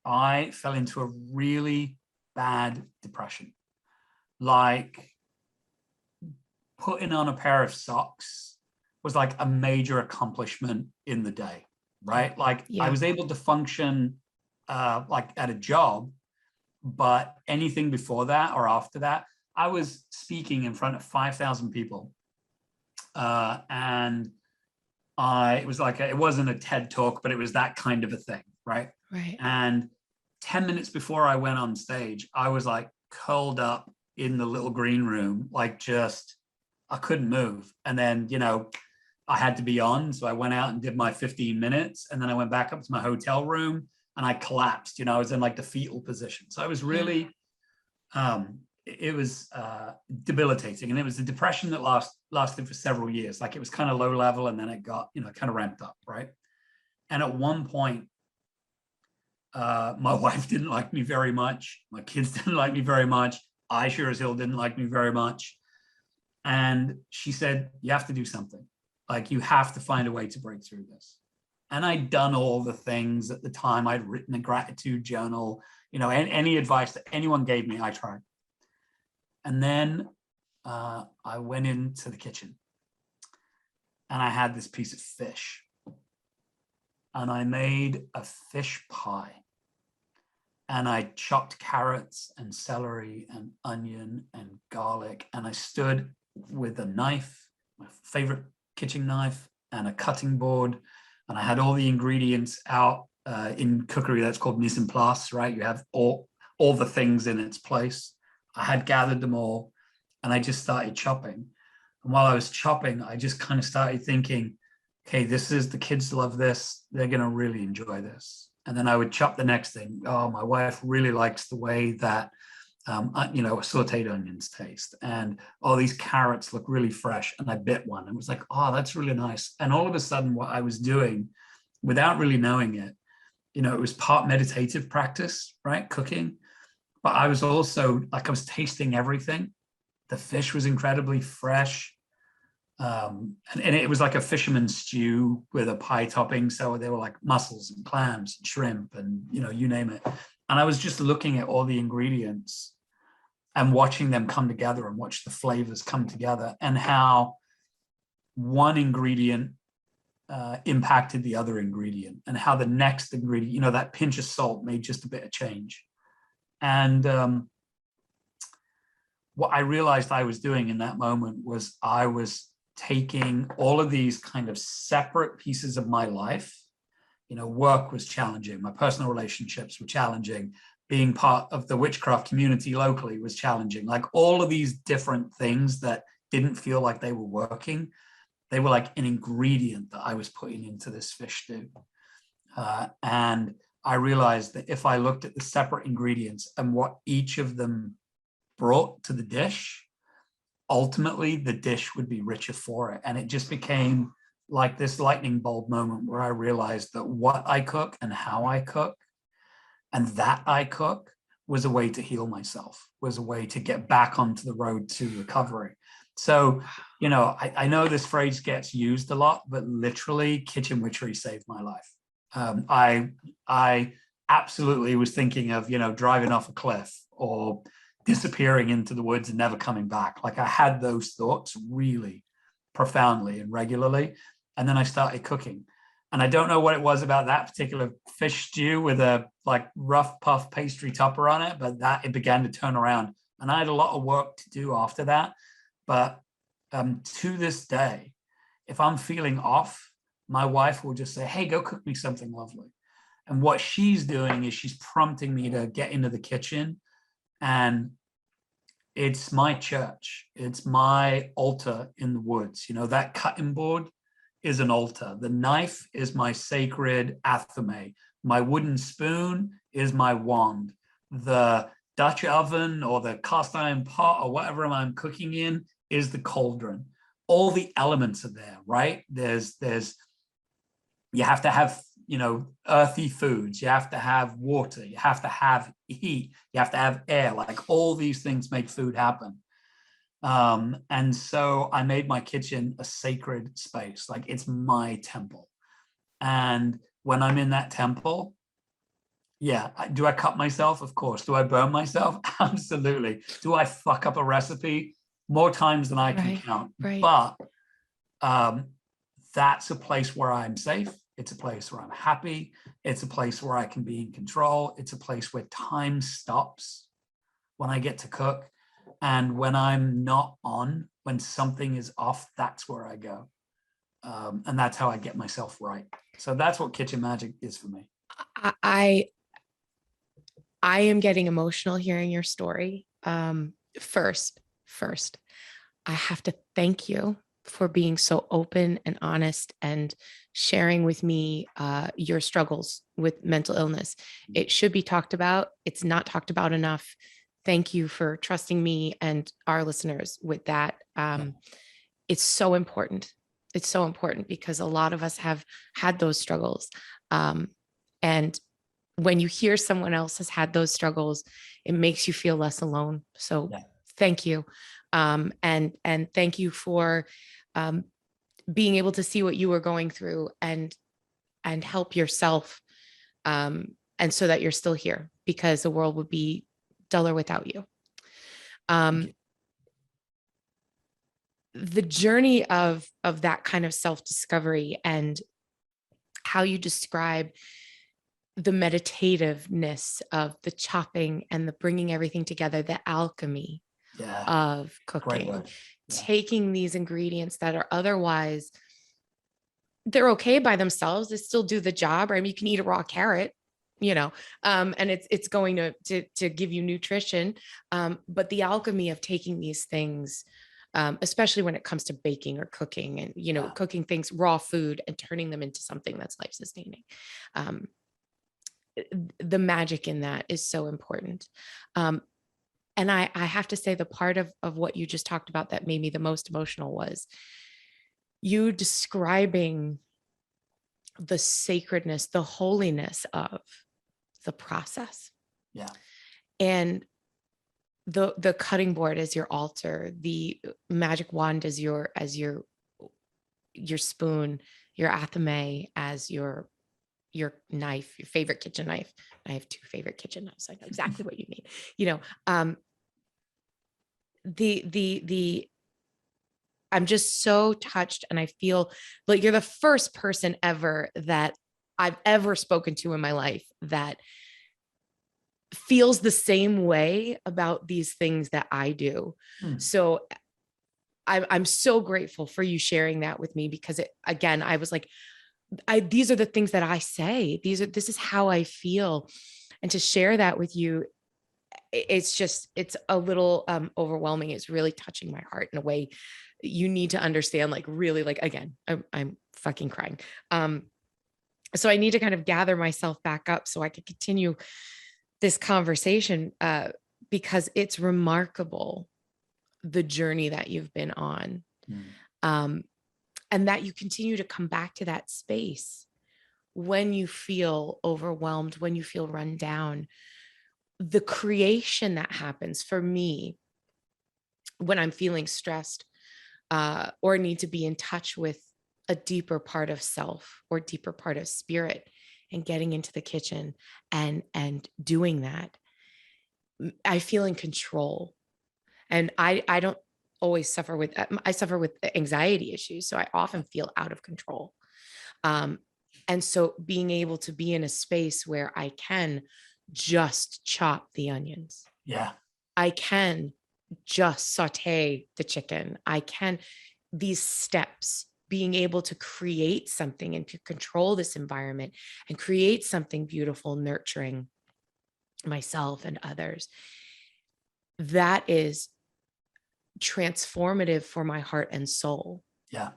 I fell into a really bad depression. Like putting on a pair of socks was like a major accomplishment in the day, right? Like I was able to function like at a job, but anything before that or after that, I was speaking in front of 5,000 people. And it was like, it wasn't a TED talk, but it was that kind of a thing, right? Right. And 10 minutes before I went on stage, I was like curled up in the little green room, like just, I couldn't move. And then, I had to be on. So I went out and did my 15 minutes. And then I went back up to my hotel room and I collapsed, I was in like the fetal position. So I was really, it was debilitating. And it was a depression that lasted for several years. Like it was kind of low level and then it got, kind of ramped up, right? And at one point, my wife didn't like me very much. My kids didn't like me very much. I sure as hell didn't like me very much. And she said, you have to do something. Like you have to find a way to break through this. And I'd done all the things at the time. I'd written a gratitude journal, any advice that anyone gave me, I tried. And then I went into the kitchen and I had this piece of fish. And I made a fish pie. And I chopped carrots and celery and onion and garlic. And I stood with a knife, my favorite kitchen knife, and a cutting board. And I had all the ingredients out in cookery. That's called mise en place, right? You have all the things in its place. I had gathered them all and I just started chopping. And while I was chopping, I just kind of started thinking, okay, the kids love this. They're going to really enjoy this. And then I would chop the next thing. Oh, my wife really likes the way that, sauteed onions taste. And all these carrots look really fresh. And I bit one and was like, oh, that's really nice. And all of a sudden, what I was doing without really knowing it, it was part meditative practice, right? Cooking. But I was also like, I was tasting everything. The fish was incredibly fresh. And it was like a fisherman's stew with a pie topping. So they were like mussels and clams and shrimp and, you name it. And I was just looking at all the ingredients and watching them come together and watch the flavors come together and how one ingredient impacted the other ingredient and how the next ingredient, that pinch of salt made just a bit of change. And what I realized I was doing in that moment was I was taking all of these kind of separate pieces of my life. Work was challenging. My personal relationships were challenging. Being part of the witchcraft community locally was challenging. Like all of these different things that didn't feel like they were working, they were like an ingredient that I was putting into this fish stew. And I realized that if I looked at the separate ingredients and what each of them brought to the dish, ultimately the dish would be richer for it. And it just became like this lightning bulb moment where I realized that what I cook and how I cook and that I cook was a way to heal myself, was a way to get back onto the road to recovery. So, I know this phrase gets used a lot, but literally kitchen witchery saved my life. I absolutely was thinking of, driving off a cliff or disappearing into the woods and never coming back. Like I had those thoughts really profoundly and regularly. And then I started cooking. And I don't know what it was about that particular fish stew with a like rough puff pastry topper on it, but that it began to turn around. And I had a lot of work to do after that. But to this day, if I'm feeling off, my wife will just say, hey, go cook me something lovely. And what she's doing is she's prompting me to get into the kitchen. And it's my church. It's my altar in the woods. You know, that cutting board is an altar. The knife is my sacred athame. My wooden spoon is my wand. The Dutch oven or the cast iron pot or whatever I'm cooking in is the cauldron. All the elements are there, right? There's you have to have, you know, earthy foods. You have to have water. You have to have heat. You have to have air. Like all these things make food happen. And so I made my kitchen a sacred space. Like it's my temple. And when I'm in that temple, yeah, do I cut myself? Of course. Do I burn myself? Absolutely. Do I fuck up a recipe? More times than I can count. Right. But that's a place where I'm safe. It's a place where I'm happy. It's a place where I can be in control. It's a place where time stops when I get to cook. And when I'm not on, when something is off, that's where I go. And that's how I get myself right. So that's what kitchen magic is for me. I am getting emotional hearing your story. First, I have to thank you for being so open and honest and sharing with me your struggles with mental illness. It should be talked about. It's not talked about enough. Thank you for trusting me and our listeners with that. It's so important. It's so important because a lot of us have had those struggles. And when you hear someone else has had those struggles, it makes you feel less alone. So thank you. And thank you for being able to see what you were going through and help yourself. And so that you're still here, because the world would be duller without you. The journey of that kind of self-discovery and how you describe the meditativeness of the chopping and the bringing everything together, the alchemy of cooking, taking these ingredients that are otherwise, they're okay by themselves, they still do the job. Right? I mean, you can eat a raw carrot, you know, and it's going to give you nutrition. But the alchemy of taking these things, especially when it comes to baking or cooking and, you know, cooking things, raw food, and turning them into something that's life-sustaining. The magic in that is so important. And I have to say, the part of what you just talked about that made me the most emotional was you describing the sacredness, the holiness of the process. Yeah. And the cutting board as your altar, the magic wand as your spoon, your athame as your knife, your favorite kitchen knife. I have two favorite kitchen knives. I know exactly what you mean. You know, I'm just so touched, and I feel like you're the first person ever that I've ever spoken to in my life that feels the same way about these things that I do. So I'm so grateful for you sharing that with me, because again, I was like, these are the things that I say. This is how I feel. And to share that with you, it's a little overwhelming. It's really touching my heart in a way you need to understand, like really, like, again, I'm fucking crying. So I need to kind of gather myself back up so I can continue this conversation, because it's remarkable the journey that you've been on. And that you continue to come back to that space when you feel overwhelmed, when you feel run down. The creation that happens for me when I'm feeling stressed, or need to be in touch with a deeper part of self or deeper part of spirit, and getting into the kitchen and doing that, I feel in control. And I don't always suffer with, I suffer with anxiety issues. So I often feel out of control. And so being able to be in a space where I can just chop the onions. Yeah. I can just saute the chicken. I can, these steps, being able to create something and to control this environment and create something beautiful, nurturing myself and others. That is transformative for my heart and soul. Yeah.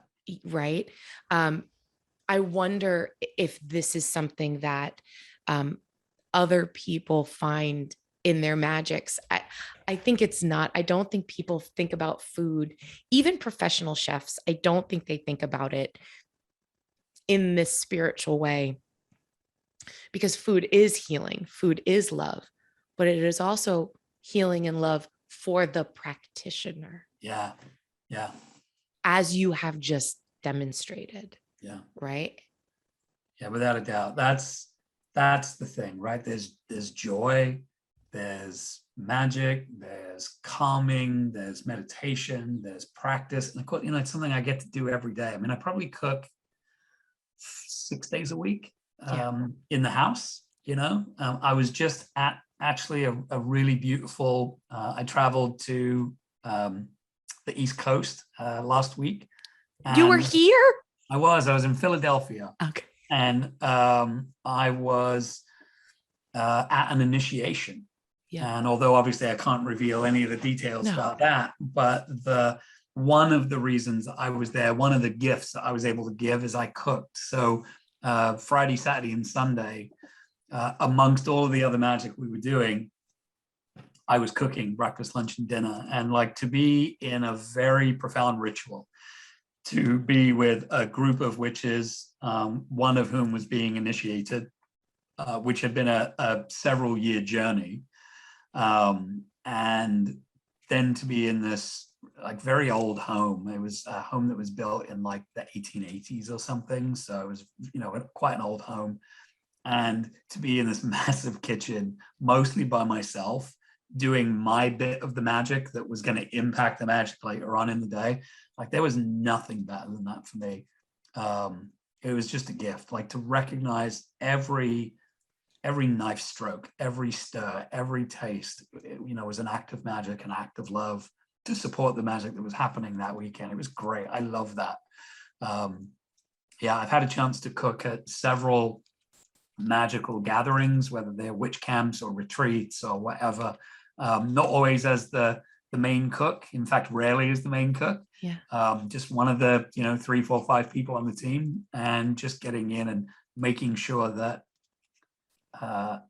Right. I wonder if this is something that other people find in their magics. I think it's not. I don't think people think about food, even professional chefs. I don't think they think about it in this spiritual way, because food is healing, food is love, but it is also healing and love for the practitioner. Yeah. Yeah. As you have just demonstrated. Yeah. Right. Yeah, without a doubt. That's the thing, right? There's joy, there's magic, there's calming, there's meditation, there's practice. And of course, it's something I get to do every day. I mean, I probably cook 6 days a week in the house. I was just at actually a really beautiful, I traveled to the East Coast last week. You were here? I was in Philadelphia. Okay. And I was at an initiation. Yeah. And although obviously I can't reveal any of the details about that, but one of the reasons I was there, one of the gifts that I was able to give is I cooked. So Friday, Saturday, and Sunday, amongst all of the other magic we were doing, I was cooking breakfast, lunch, and dinner. And like, to be in a very profound ritual, to be with a group of witches, one of whom was being initiated, which had been a several year journey. And then to be in this like very old home. It was a home that was built in like the 1880s or something. So it was, quite an old home. And to be in this massive kitchen, mostly by myself, doing my bit of the magic that was going to impact the magic later on in the day. Like, there was nothing better than that for me. It was just a gift, like to recognize every knife stroke, every stir, every taste, was an act of magic, an act of love to support the magic that was happening that weekend. It was great. I love that. I've had a chance to cook at several magical gatherings, whether they're witch camps or retreats or whatever. Not always as the main cook. In fact, rarely as the main cook. Yeah. Just one of the 3, 4, 5 people on the team, and just getting in and making sure that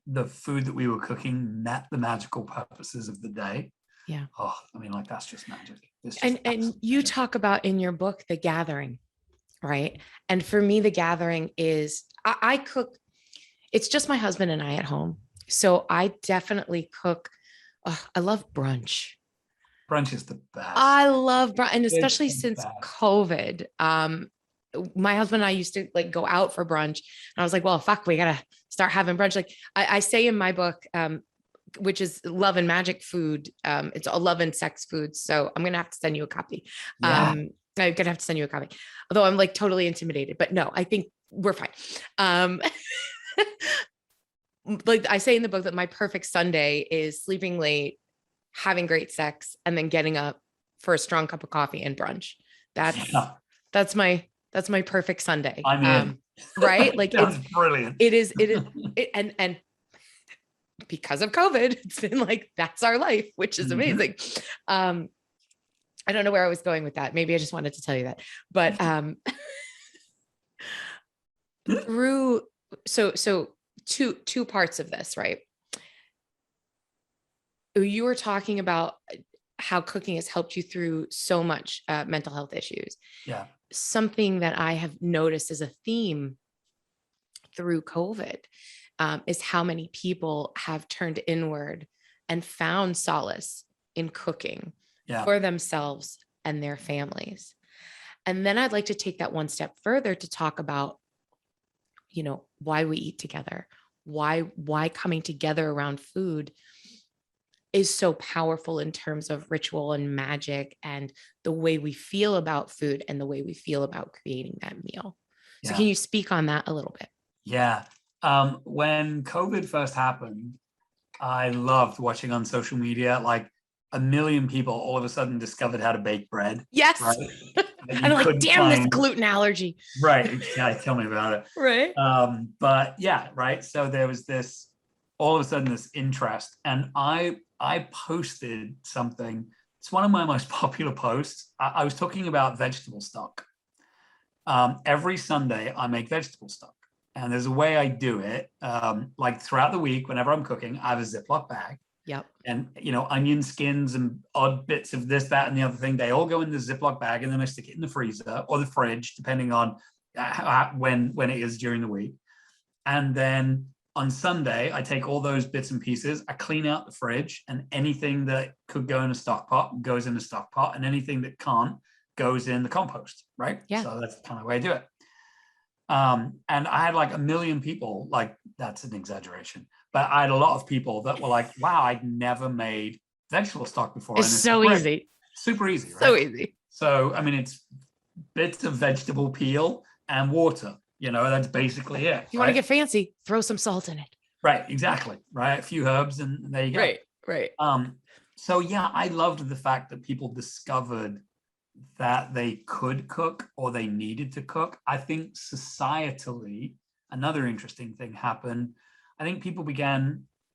the food that we were cooking met the magical purposes of the day. Yeah. Oh, I mean, like, that's just magic. And you talk about in your book the gathering, right? And for me, the gathering is I cook. It's just my husband and I at home, so I definitely cook. I love brunch. Brunch is the best. I love brunch, and especially since COVID. My husband and I used to like go out for brunch, and I was like, well, fuck, we gotta start having brunch. Like I say in my book, which is Love and Magic Food. It's all love and sex food. So I'm gonna have to send you a copy. Yeah. I'm gonna have to send you a copy. Although I'm like totally intimidated, but no, I think we're fine. Like I say in the book that my perfect Sunday is sleeping late, having great sex, and then getting up for a strong cup of coffee and brunch. That's my perfect Sunday. I'm in. Right? Like it's brilliant. It is, and because of COVID, it's been like, that's our life, which is amazing. I don't know where I was going with that. Maybe I just wanted to tell you that, but through, so two parts of this, right? You were talking about how cooking has helped you through so much mental health issues. Yeah. Something that I have noticed as a theme through COVID is how many people have turned inward and found solace in cooking for themselves and their families. And then I'd like to take that one step further to talk about, why we eat together, why coming together around food is so powerful in terms of ritual and magic and the way we feel about food and the way we feel about creating that meal. So can you speak on that a little bit? Yeah. When COVID first happened, I loved watching on social media, like a million people all of a sudden discovered how to bake bread. Yes. Right. That I'm you like, couldn't damn this find. gluten allergy. Right. Yeah, tell me about it. Right. But yeah, right. So there was this all of a sudden this interest, and I posted something. It's one of my most popular posts. I was talking about vegetable stock. Every Sunday I make vegetable stock, and there's a way I do it. Like throughout the week, whenever I'm cooking, I have a Ziploc bag. Yep. And onion skins and odd bits of this, that, and the other thing, they all go in the Ziploc bag, and then I stick it in the freezer or the fridge, depending on when it is during the week. And then on Sunday, I take all those bits and pieces, I clean out the fridge, and anything that could go in a stock pot goes in the stock pot, and anything that can't goes in the compost, right? Yeah. So that's kind of the way I do it. And I had like a million people, like that's an exaggeration, but I had a lot of people that were like, wow, I'd never made vegetable stock before. It's so easy. Super easy, right? So easy. So, I mean, it's bits of vegetable peel and water, that's basically it. If you want to get fancy, throw some salt in it. Right, exactly, right? A few herbs and there you go. Right. So yeah, I loved the fact that people discovered that they could cook or they needed to cook. I think societally, another interesting thing happened. I think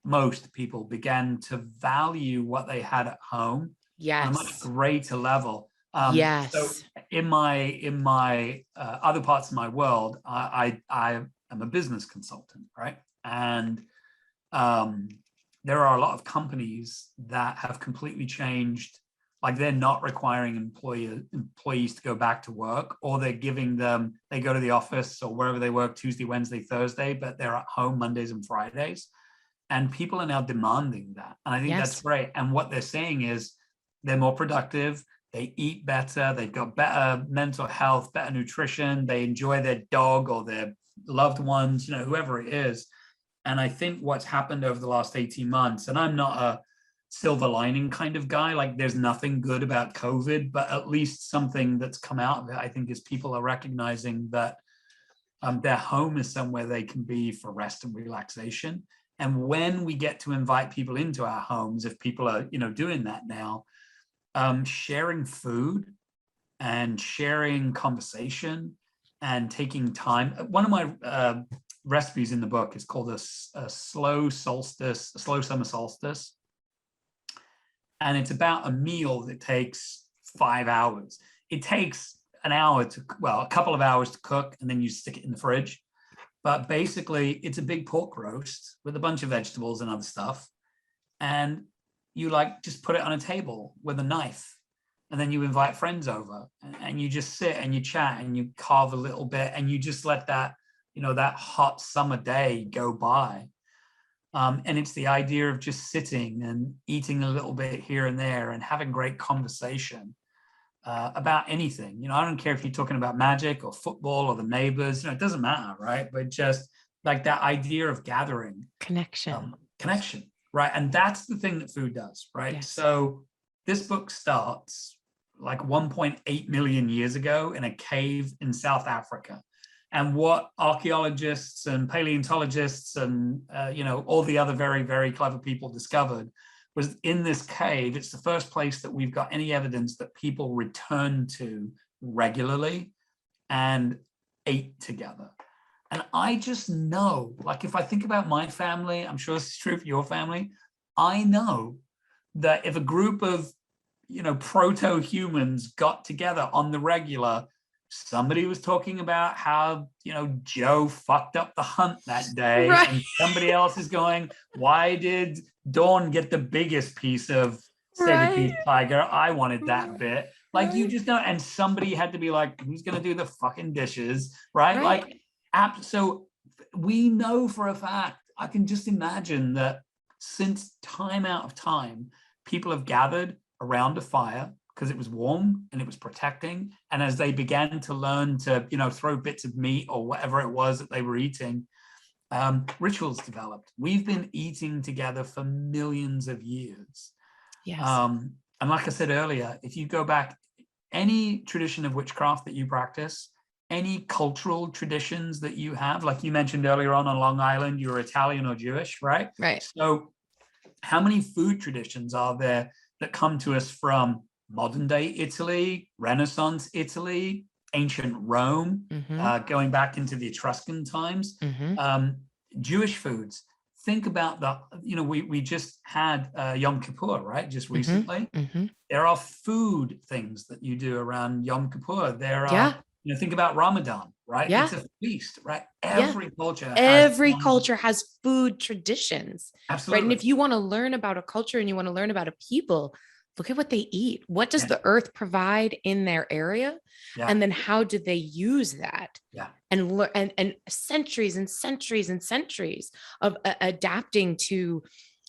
most people began to value what they had at home on a much greater level. Yes. So in my other parts of my world, I am a business consultant, right? And there are a lot of companies that have completely changed. Like they're not requiring employees to go back to work, or they go to the office or wherever they work Tuesday, Wednesday, Thursday, but they're at home Mondays and Fridays. And people are now demanding that. And I think that's great. And what they're saying is they're more productive, they eat better, they've got better mental health, better nutrition, they enjoy their dog or their loved ones, whoever it is. And I think what's happened over the last 18 months, and I'm not a silver lining kind of guy, like there's nothing good about COVID, but at least something that's come out of it, I think, is people are recognizing that their home is somewhere they can be for rest and relaxation. And when we get to invite people into our homes, if people are doing that now, sharing food and sharing conversation and taking time. One of my recipes in the book is called a slow summer solstice. And it's about a meal that takes 5 hours. It takes a couple of hours to cook, and then you stick it in the fridge. But basically, it's a big pork roast with a bunch of vegetables and other stuff. And you just put it on a table with a knife. And then you invite friends over, and you just sit and you chat and you carve a little bit, and you just let that, that hot summer day go by. And it's the idea of just sitting and eating a little bit here and there and having great conversation about anything. I don't care if you're talking about magic or football or the neighbors, it doesn't matter, right? But just like that idea of gathering. Connection, right? And that's the thing that food does, right? Yes. So this book starts like 1.8 million years ago in a cave in South Africa. And what archaeologists and paleontologists and all the other very, very clever people discovered was in this cave. It's the first place that we've got any evidence that people return to regularly and ate together. And I just know, like if I think about my family, I'm sure this is true for your family, I know that if a group of proto-humans got together on the regular, somebody was talking about how, Joe fucked up the hunt that day. Right. And somebody else is going, why did Dawn get the biggest piece of saber-tooth tiger? I wanted that bit. Like, you just know. And somebody had to be like, who's going to do the fucking dishes? Right? Like, so we know for a fact, I can just imagine that since time out of time, people have gathered around a fire because it was warm and it was protecting. And as they began to learn to, throw bits of meat or whatever it was that they were eating, rituals developed. We've been eating together for millions of years. Yes. And like I said earlier, if you go back, any tradition of witchcraft that you practice, any cultural traditions that you have? Like you mentioned earlier on Long Island, you're Italian or Jewish, right? Right. So how many food traditions are there that come to us from modern day Italy, Renaissance Italy, ancient Rome, going back into the Etruscan times, Jewish foods? Think about that. You know, we just had Yom Kippur, right? Just recently. There are food things that you do around Yom Kippur. There are, you know, think about Ramadan, right? Yeah. It's a feast, right? Every culture has food traditions. Absolutely. Right. And if you want to learn about a culture and you want to learn about a people, look at what they eat. What does the earth provide in their area? And then how do they use that? And centuries and centuries and centuries of adapting to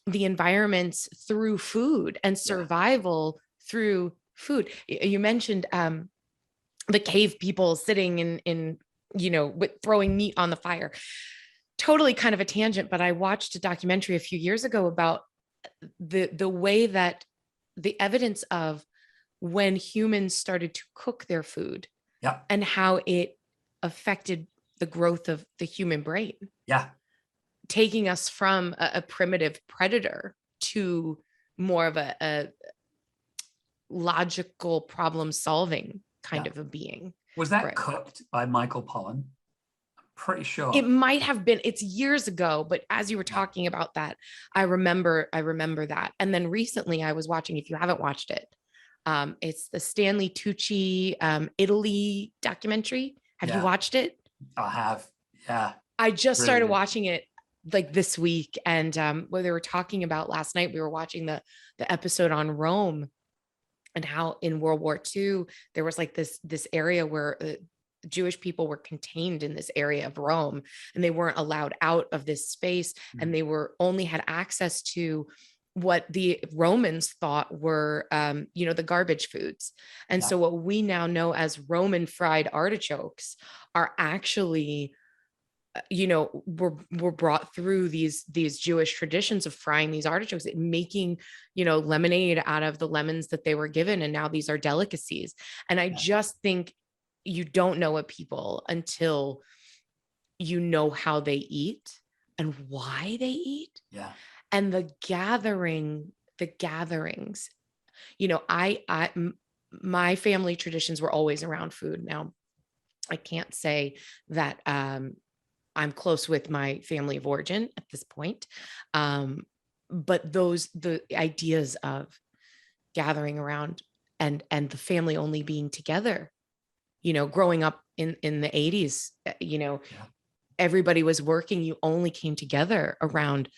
the environments through food and survival through food. You mentioned the cave people sitting in you know, with throwing meat on the fire. Totally kind of a tangent, but I watched a documentary a few years ago about the way that the evidence of when humans started to cook their food and how it affected the growth of the human brain. Taking us from a primitive predator to more of a logical problem solving kind of a being. Was that cooked by Michael Pollan? I'm pretty sure. It might have been. It's years ago, but as you were talking about that, I remember that. And then recently I was watching, if you haven't watched it, it's the Stanley Tucci Italy documentary. Have you watched it? I have. Yeah. I just started watching it like this week. And what they were talking about last night, we were watching the episode on Rome and how in World War II, there was like this area where Jewish people were contained in this area of Rome, and they weren't allowed out of this space. And they were only had access to what the Romans thought were, you know, the garbage foods. And so what we now know as Roman fried artichokes are actually, you know, were brought through these Jewish traditions of frying these artichokes and making, you know, lemonade out of the lemons that they were given. And now these are delicacies. And I just think you don't know a people until you know how they eat and why they eat. And the gatherings, you know, my family traditions were always around food. Now, I can't say that, I'm close with my family of origin at this point. But the ideas of gathering around and the family only being together, you know, growing up in the 80s, you know, everybody was working. You only came together around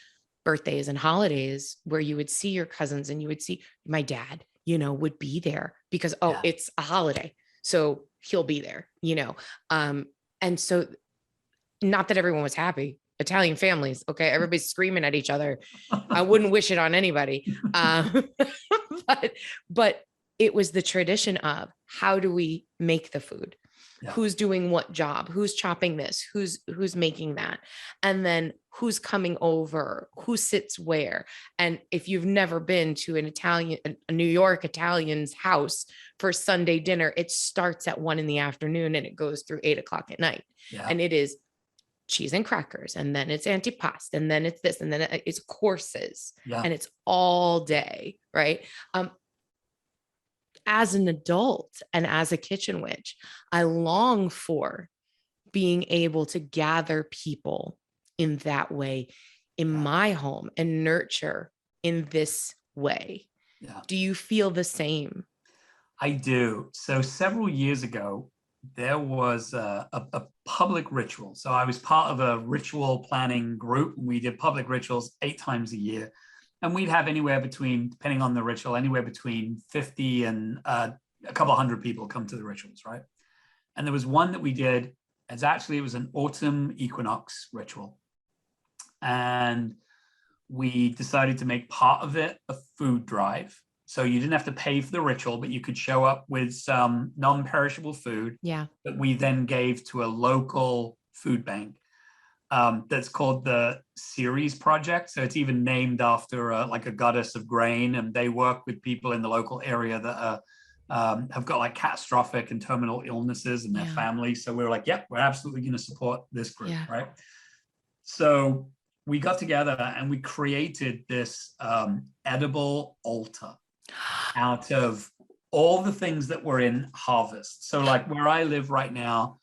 birthdays and holidays where you would see your cousins, and you would see my dad, you know, would be there because, it's a holiday, so he'll be there, you know. And so, not that everyone was happy. Italian families, okay, everybody's screaming at each other. I wouldn't wish it on anybody. But it was the tradition of how do we make the food? Who's doing what job? Who's chopping this? Who's making that? And then who's coming over? Who sits where? And if you've never been to a New York Italian's house for Sunday dinner, it starts at 1 PM and it goes through 8 o'clock at night. And it is cheese and crackers, and then it's antipasto, and then it's this, and then it's courses, and it's all day, right? As an adult and as a kitchen witch, I long for being able to gather people in that way in my home and nurture in this way. Do you feel the same? I do. So several years ago, there was a public ritual. So I was part of a ritual planning group. We did public rituals 8 times a year. And we'd have anywhere between, depending on the ritual, anywhere between 50 and a couple hundred people come to the rituals, right? And there was one that we did, it was an autumn equinox ritual. And we decided to make part of it a food drive. So you didn't have to pay for the ritual, but you could show up with some non-perishable food that we then gave to a local food bank. That's called the Ceres Project. So it's even named after like a goddess of grain, and they work with people in the local area that are have got like catastrophic and terminal illnesses in their family. So we were like, yep, we're absolutely going to support this group, right? So we got together and we created this edible altar out of all the things that were in harvest. So like where I live right now,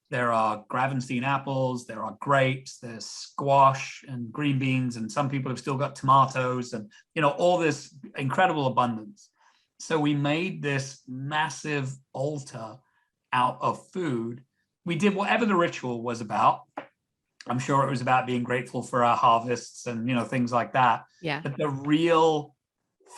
there are Gravenstein apples, there are grapes, there's squash and green beans, and some people have still got tomatoes and, you know, all this incredible abundance. So we made this massive altar out of food. We did whatever the ritual was about. I'm sure it was about being grateful for our harvests and, you know, things like that. Yeah. But the real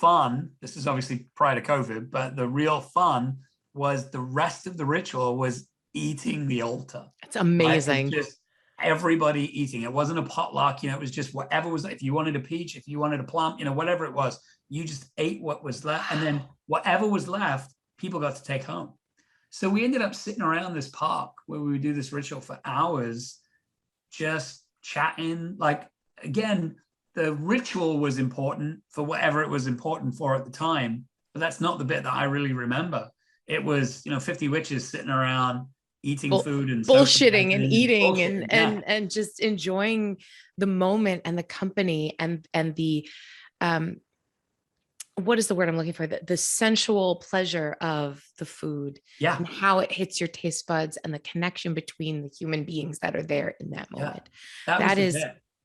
fun, this is obviously prior to COVID, but the real fun was the rest of the ritual was eating the altar. It's amazing. Right? Just everybody eating. It wasn't a potluck, you know, it was just whatever was, if you wanted a peach, if you wanted a plum, you know, whatever it was, you just ate what was left. And then whatever was left, people got to take home. So we ended up sitting around this park where we would do this ritual for hours, just chatting. Like, again, the ritual was important for whatever it was important for at the time, but that's not the bit that I really remember. It was, you know, 50 witches sitting around eating food and bullshitting and eating and just enjoying the moment and the company and the what is the word I'm looking for? The sensual pleasure of the food, and how it hits your taste buds and the connection between the human beings that are there in that moment. That is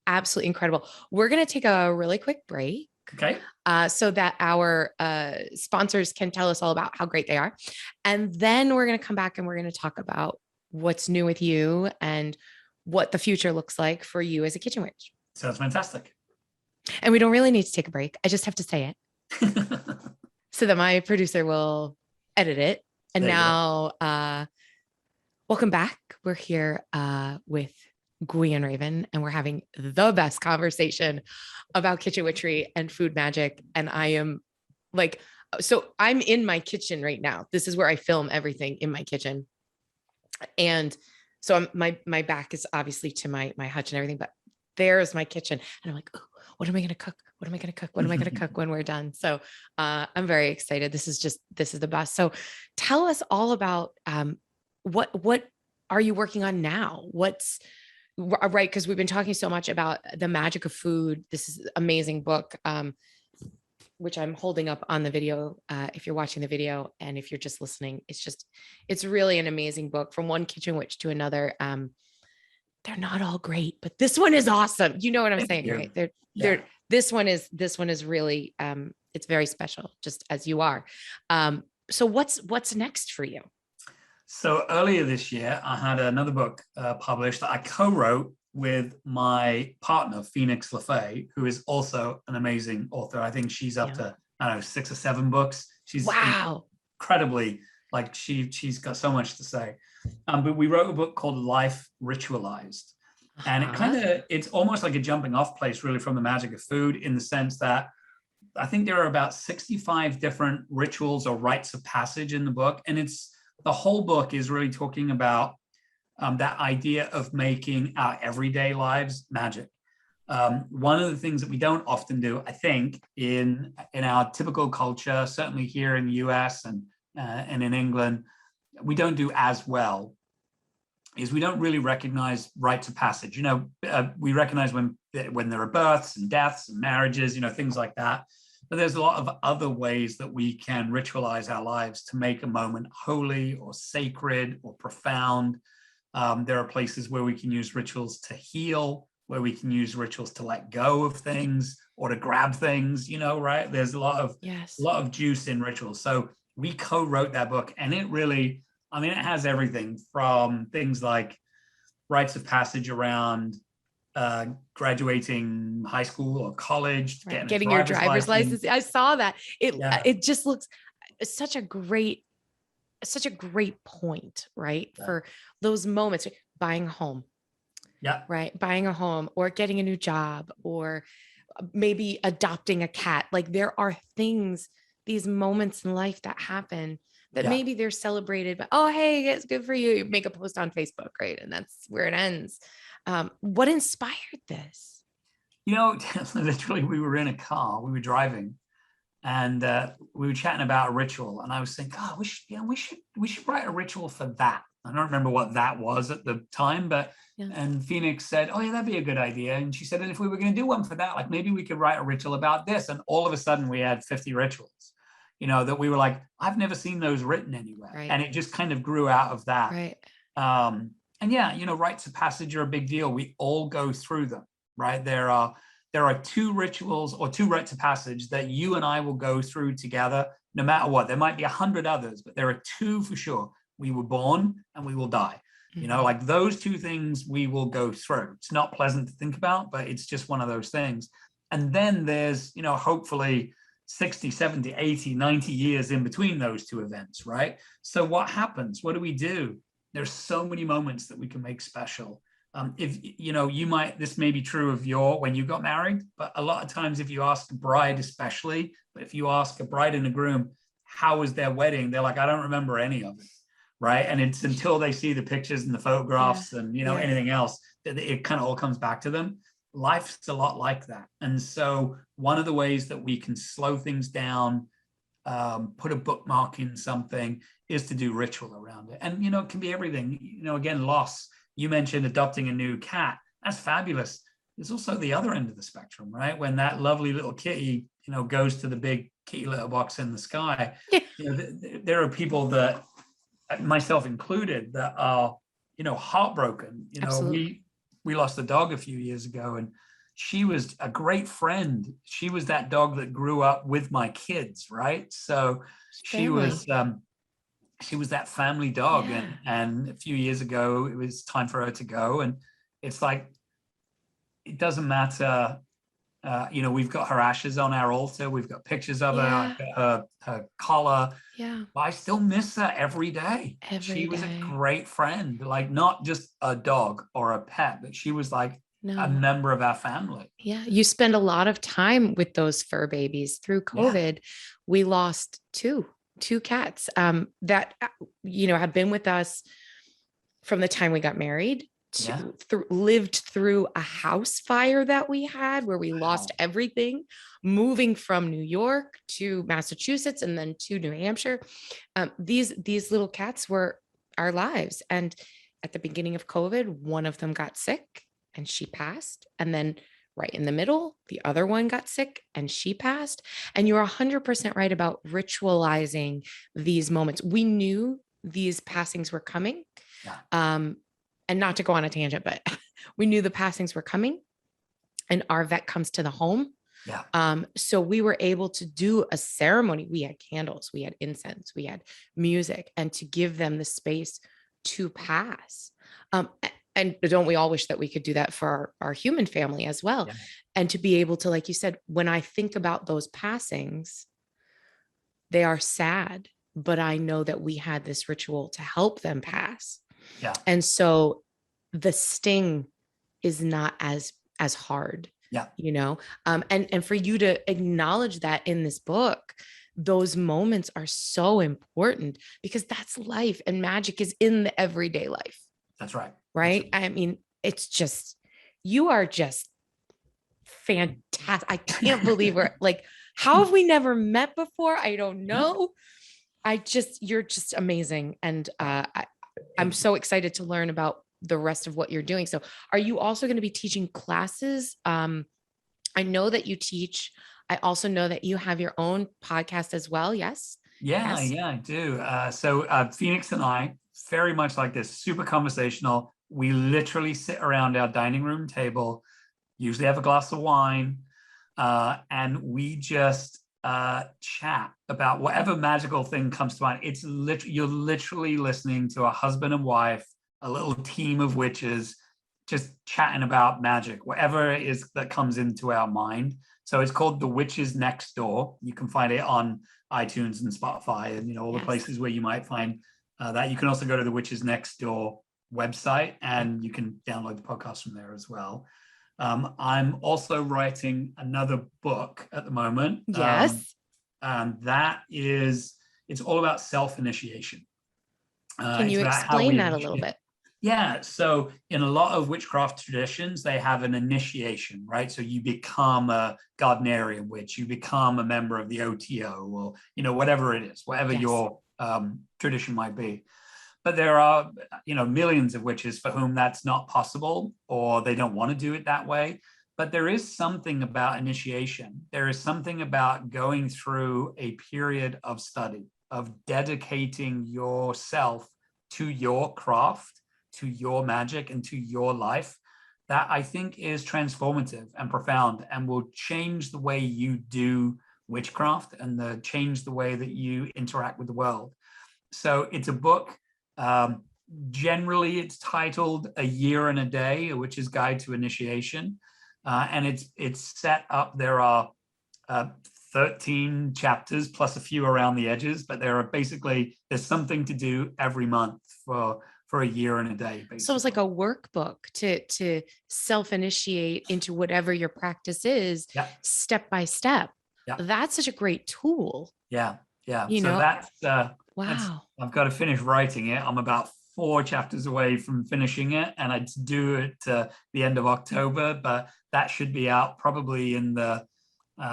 absolutely incredible. We're going to take a really quick break. Okay. So that our sponsors can tell us all about how great they are. And then we're going to come back and we're going to talk about what's new with you and what the future looks like for you as a kitchen witch. Sounds fantastic. And we don't really need to take a break. I just have to say it so that my producer will edit it. And now, welcome back. We're here with Gwion Raven, and we're having the best conversation about kitchen witchery and food magic. And I am like, so I'm in my kitchen right now. This is where I film everything, in my kitchen. And so my back is obviously to my hutch and everything, but there's my kitchen. And I'm like, oh, what am I going to cook? What am I going to cook? What am I going to cook when we're done? So I'm very excited. This is the best. So tell us all about what are you working on now? What's right? Because we've been talking so much about the magic of food. This is an amazing book, which I'm holding up on the video. If you're watching the video, and if you're just listening, it's really an amazing book, from one kitchen witch to another. They're not all great, but this one is awesome. You know what I'm saying, right? This one is really, it's very special, just as you are. So what's next for you? So earlier this year, I had another book published that I co-wrote with my partner, Phoenix LaFay, who is also an amazing author. I think she's up to, I don't know, 6 or 7 books. She's incredibly, like, she's got so much to say. But we wrote a book called Life Ritualized. And it's almost like a jumping off place, really, from the magic of food, in the sense that I think there are about 65 different rituals or rites of passage in the book. And the whole book is really talking about that idea of making our everyday lives magic. One of the things that we don't often do, I think, in our typical culture, certainly here in the US and in England, we don't do as well, is we don't really recognize rites of passage. You know, we recognize when there are births and deaths and marriages, you know, things like that. But there's a lot of other ways that we can ritualize our lives to make a moment holy or sacred or profound. There are places where we can use rituals to heal, where we can use rituals to let go of things or to grab things, you know, right? There's a lot of juice in rituals. So we co-wrote that book, and it really, I mean, it has everything from things like rites of passage around graduating high school or college, getting your driver's license. I saw that. It just looks such a great point, right? For those moments, buying a home. Right. Buying a home, or getting a new job, or maybe adopting a cat. Like, there are things, these moments in life that happen that maybe they're celebrated, but, oh, hey, it's good for you. You make a post on Facebook, right? And that's where it ends. What inspired this? You know, literally, we were in a car, we were driving, and we were chatting about a ritual, and I was saying, God, we should write a ritual for that. I don't remember what that was at the time, but and Phoenix said, oh yeah, that'd be a good idea. And she said, and if we were going to do one for that, like maybe we could write a ritual about this. And all of a sudden we had 50 rituals, that we were like, I've never seen those written anywhere. Right. And it just kind of grew out of that. Right. And yeah, rites of passage are a big deal. We all go through them, right? There are 2 rituals or 2 rites of passage that you and I will go through together, no matter what. There might be 100 others, but there are 2 for sure. We were born and we will die. Like those 2 things we will go through. It's not pleasant to think about, but it's just one of those things. And then there's, hopefully 60, 70, 80, 90 years in between those 2 events, right? So what happens? What do we do? There's so many moments that we can make special. If this may be true of when you got married, but a lot of times if you ask a bride especially, but if you ask a bride and a groom, how was their wedding? They're like, I don't remember any of it, right? And it's until they see the pictures and the photographs and, anything else, that it kind of all comes back to them. Life's a lot like that. And so one of the ways that we can slow things down, put a bookmark in something, is to do ritual around it. And, it can be everything, again, loss. You mentioned adopting a new cat. That's fabulous. There's also the other end of the spectrum, right? When that lovely little kitty, goes to the big kitty litter box in the sky. There are people that, myself included, that are, heartbroken. We lost a dog a few years ago, and she was a great friend. She was that dog that grew up with my kids, right? So she was that family dog. And a few years ago, it was time for her to go. And it's like, it doesn't matter. We've got her ashes on our altar. We've got pictures of her. I've got her collar. Yeah. But I still miss her every day. She was a great friend, like not just a dog or a pet, but she was like a member of our family. Yeah. You spend a lot of time with those fur babies. Through COVID, we lost two cats that, had been with us from the time we got married. Lived through a house fire that we had where we lost everything, moving from New York to Massachusetts and then to New Hampshire. These little cats were our lives. And at the beginning of COVID, one of them got sick and she passed. And then right in the middle, the other one got sick and she passed. And you're 100% right about ritualizing these moments. We knew these passings were coming. And not to go on a tangent, but we knew the passings were coming, and our vet comes to the home. So we were able to do a ceremony. We had candles, we had incense, we had music, and to give them the space to pass. And don't we all wish that we could do that for our human family as well? And to be able to, like you said, when I think about those passings, they are sad, but I know that we had this ritual to help them pass. And so the sting is not as hard, and for you to acknowledge that in this book, those moments are so important because that's life, and magic is in the everyday life. That's right. Right. I mean, it's just, you are just fantastic. I can't believe we're like, how have we never met before? I don't know. You're just amazing. And, I'm so excited to learn about the rest of what you're doing. So are you also going to be teaching classes? I know that you teach. I also know that you have your own podcast as well. Yes. Yeah, I do. So Phoenix and I, very much like this, super conversational. We literally sit around our dining room table, usually have a glass of wine, and we just chat about whatever magical thing comes to mind. It's you're literally listening to a husband and wife, a little team of witches, just chatting about magic, whatever it is that comes into our mind. So it's called The Witches Next Door. You can find it on iTunes and Spotify and all the places where you might find that. You can also go to the Witches Next Door website and you can download the podcast from there as well. I'm also writing another book at the moment. And it's all about self-initiation. Can you explain that a little bit? Yeah, so in a lot of witchcraft traditions, they have an initiation, right? So you become a Gardnerian witch, you become a member of the OTO, or whatever it is, whatever Yes. your tradition might be. But there are millions of witches for whom that's not possible, or they don't want to do it that way. But there is something about initiation. There is something about going through a period of study, of dedicating yourself to your craft, to your magic, and to your life, that I think is transformative and profound, and will change the way you do witchcraft and change the way that you interact with the world. So it's a book. Generally, it's titled A Year and a Day, a Witch's Guide to Initiation. And it's set up. There are 13 chapters plus a few around the edges, but there's something to do every month for a year and a day, basically. So it's like a workbook to self-initiate into whatever your practice is, step by step. That's such a great tool. Yeah. So that's wow. I've got to finish writing it. I'm about 4 chapters away from finishing it, and I'd do it the end of October, but that should be out probably in the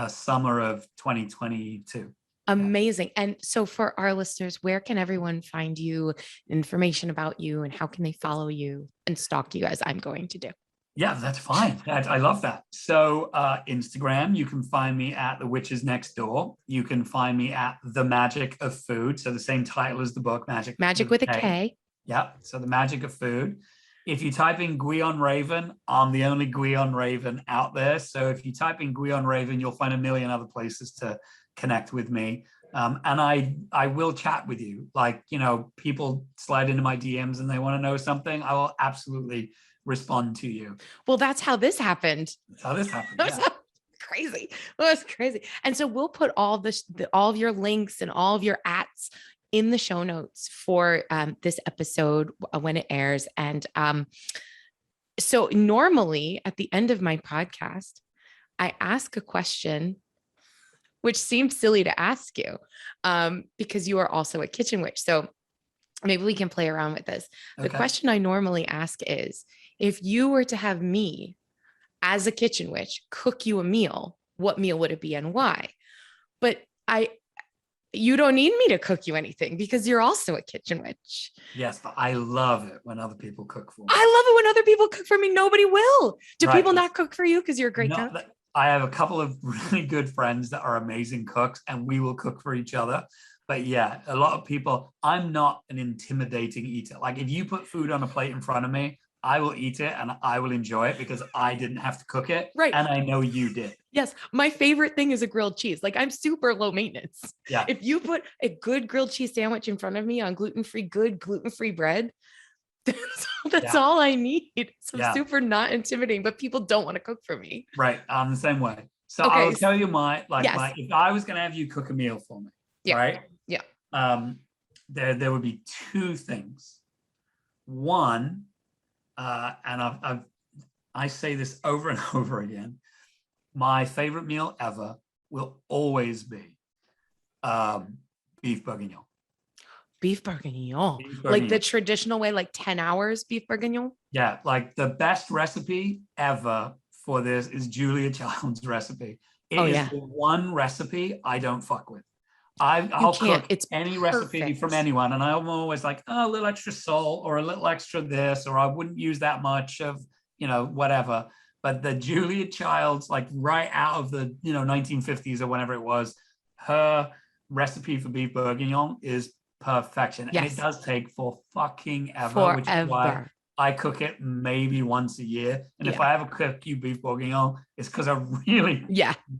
summer of 2022. Amazing. And so for our listeners, where can everyone find you, information about you, and how can they follow you and stalk you, as I'm going to do? Yeah, that's fine. I love that. So Instagram, you can find me at The Witches Next Door. You can find me at The Magic of Food. So the same title as the book, Magic with a K. Yeah. So The Magic of Food. If you type in Gwion Raven, I'm the only Gwion Raven out there. So if you type in Gwion Raven, you'll find a million other places to connect with me. And I will chat with you. Like, people slide into my DMs and they want to know something, I will absolutely respond to you. Well, that's how this happened. Yeah. Crazy. Well, that's crazy. And so we'll put all of your links and all of your ats in the show notes for this episode when it airs. And so normally at the end of my podcast, I ask a question, which seems silly to ask you because you are also a kitchen witch. So maybe we can play around with this. Okay. The question I normally ask is, if you were to have me as a kitchen witch cook you a meal, what meal would it be and why? But you don't need me to cook you anything because you're also a kitchen witch. Yes, but I love it when other people cook for me. I love it when other people cook for me. Nobody will. Do people not cook for you because you're a great cook? I have a couple of really good friends that are amazing cooks, and we will cook for each other. But yeah, a lot of people, I'm not an intimidating eater. Like, if you put food on a plate in front of me, I will eat it and I will enjoy it because I didn't have to cook it. Right. And I know you did. Yes. My favorite thing is a grilled cheese. Like, I'm super low maintenance. Yeah. If you put a good grilled cheese sandwich in front of me on gluten-free bread, that's all I need. So super not intimidating, but people don't want to cook for me. Right. I'm the same way. So I'll tell you if I was going to have you cook a meal for me, right? Yeah. There would be 2 things. One, and I say this over and over again, my favorite meal ever will always be beef bourguignon. Beef bourguignon. Like the traditional way, like 10 hours beef bourguignon? Yeah, like the best recipe ever for this is Julia Child's recipe. It is the one recipe I don't fuck with. I'll cook any recipe from anyone, and I'm always like, a little extra salt or a little extra this, or I wouldn't use that much of, whatever. But the Julia Child's, like right out of the 1950s or whenever it was, her recipe for beef bourguignon is perfection. Yes. And it does take for fucking ever, which is why I cook it maybe once a year. And if I ever cook you beef bourguignon, it's because I really,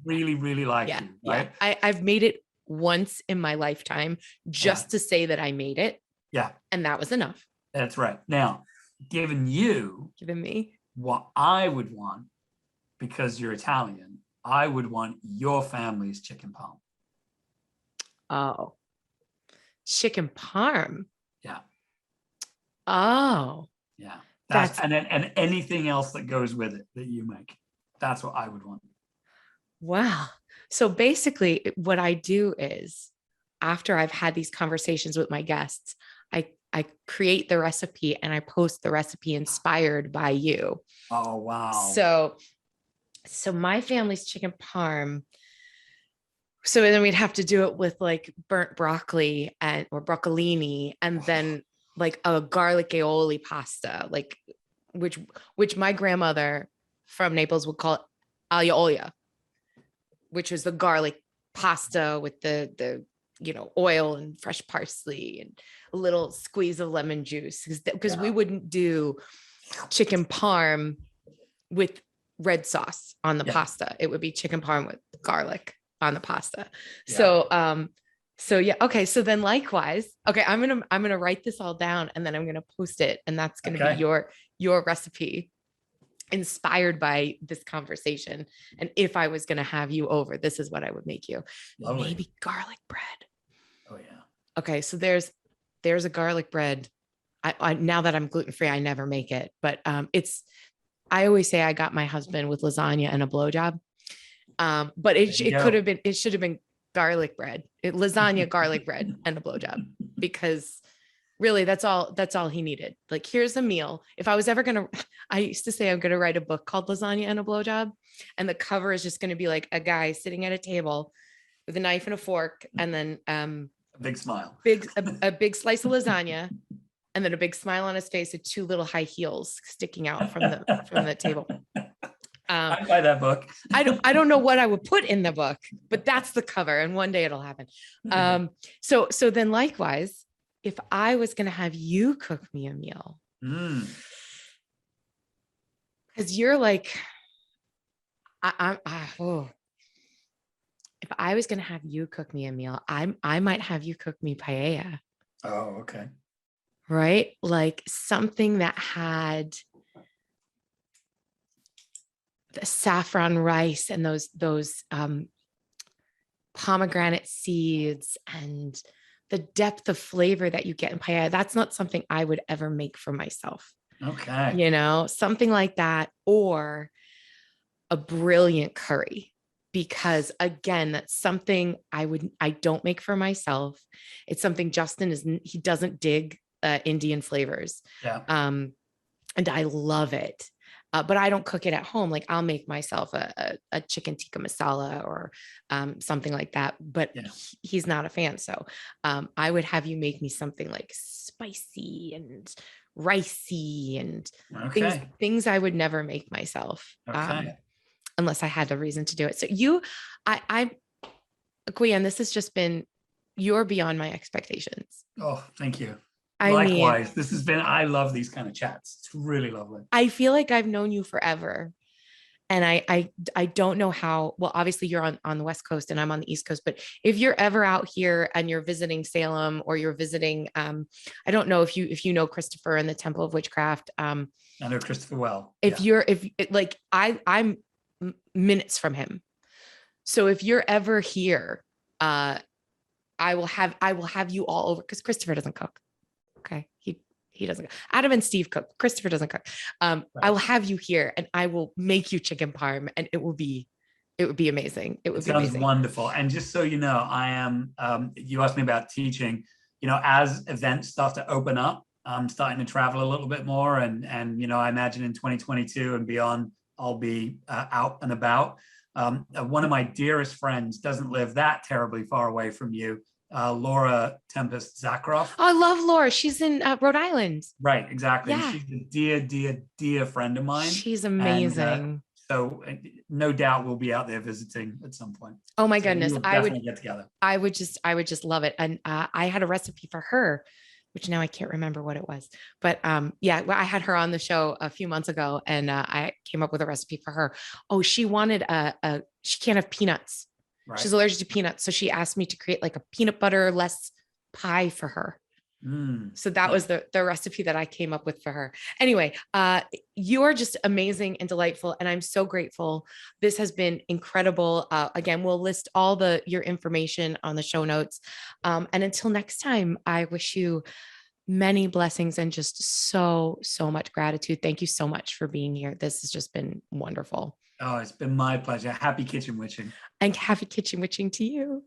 really like you. Right? Yeah. I've made it once in my lifetime just to say that I made it. Yeah. And that was enough. That's right. Now, given me what I would want, because you're Italian, I would want your family's chicken parm. Oh, chicken parm. Yeah. Oh. Yeah. And anything else that goes with it that you make. That's what I would want. Wow. So basically what I do is, after I've had these conversations with my guests, I I create the recipe and I post the recipe inspired by you. Oh, wow. So my family's chicken parm. So then we'd have to do it with like burnt broccoli or broccolini, and then like a garlic aioli pasta, like which my grandmother from Naples would call aglio olio, which was the garlic pasta with the oil and fresh parsley and a little squeeze of lemon juice, because we wouldn't do chicken parm with red sauce on the pasta. It would be chicken parm with garlic on the pasta. So yeah. Okay. So then likewise, okay, I'm going to write this all down and then I'm going to post it. And that's going to be your recipe inspired by this conversation. And if I was going to have you over, this is what I would make you. Lovely. Maybe garlic bread. Oh yeah. Okay. So there's a garlic bread. I now that I'm gluten-free, I never make it, but I always say I got my husband with lasagna and a blowjob. But it should have been garlic bread, lasagna, garlic bread, and a blowjob, because really that's all he needed. Like, here's a meal. If I was ever I used to say I'm going to write a book called Lasagna and a Blowjob. And the cover is just going to be like a guy sitting at a table with a knife and a fork. And then, a big smile, a big slice of lasagna, and then a big smile on his face with two little high heels sticking out from the table. I'd buy that book. I don't know what I would put in the book, but that's the cover, and one day it'll happen. So then likewise, if I was going to have you cook me a meal, because you're like, if I was going to have you cook me a meal, I might have you cook me paella. Oh, okay. Right? Like something that had the saffron rice and those pomegranate seeds and the depth of flavor that you get in paella. That's not something I would ever make for myself. Okay. Something like that, or a brilliant curry, because again, that's something I don't make for myself. It's something he doesn't dig Indian flavors. Yeah. And I love it. But I don't cook it at home. Like, I'll make myself a chicken tikka masala or something like that. But he's not a fan. So I would have you make me something like spicy and ricey and things I would never make myself. Unless I had a reason to do it. So Gwion, this has just been, you're beyond my expectations. Oh, thank you. Likewise, this has been, I love these kind of chats. It's really lovely. I feel like I've known you forever. And I don't know how, well, obviously you're on the West Coast and I'm on the East Coast, but if you're ever out here and you're visiting Salem, or you're visiting, I don't know if you know Christopher and the Temple of Witchcraft. I know Christopher well. I'm minutes from him. So if you're ever here, I will have you all over, because Christopher doesn't cook. Okay. He doesn't. Adam and Steve cook. Christopher doesn't cook. Right. I will have you here and I will make you chicken parm, and it would be amazing. It sounds wonderful. And just so you know, I am, you asked me about teaching, as events start to open up, I'm starting to travel a little bit more. And I imagine in 2022 and beyond, I'll be out and about. One of my dearest friends doesn't live that terribly far away from you. Laura Tempest Zakroff. Oh, I love Laura. She's in Rhode Island. Right, exactly. Yeah. She's a dear friend of mine. She's amazing. And, so no doubt we'll be out there visiting at some point. Oh my goodness. I would get together. I would just love it. And I had a recipe for her, which now I can't remember what it was, but I had her on the show a few months ago, and I came up with a recipe for her. Oh, she wanted she can't have peanuts. Right. She's allergic to peanuts. So she asked me to create like a peanut butter less pie for her. So that was the recipe that I came up with for her. Anyway, you are just amazing and delightful, and I'm so grateful. This has been incredible. Again, we'll list all your information on the show notes. And until next time, I wish you many blessings and just so much gratitude. Thank you so much for being here. This has just been wonderful. Oh, it's been my pleasure. Happy kitchen witching. And happy kitchen witching to you.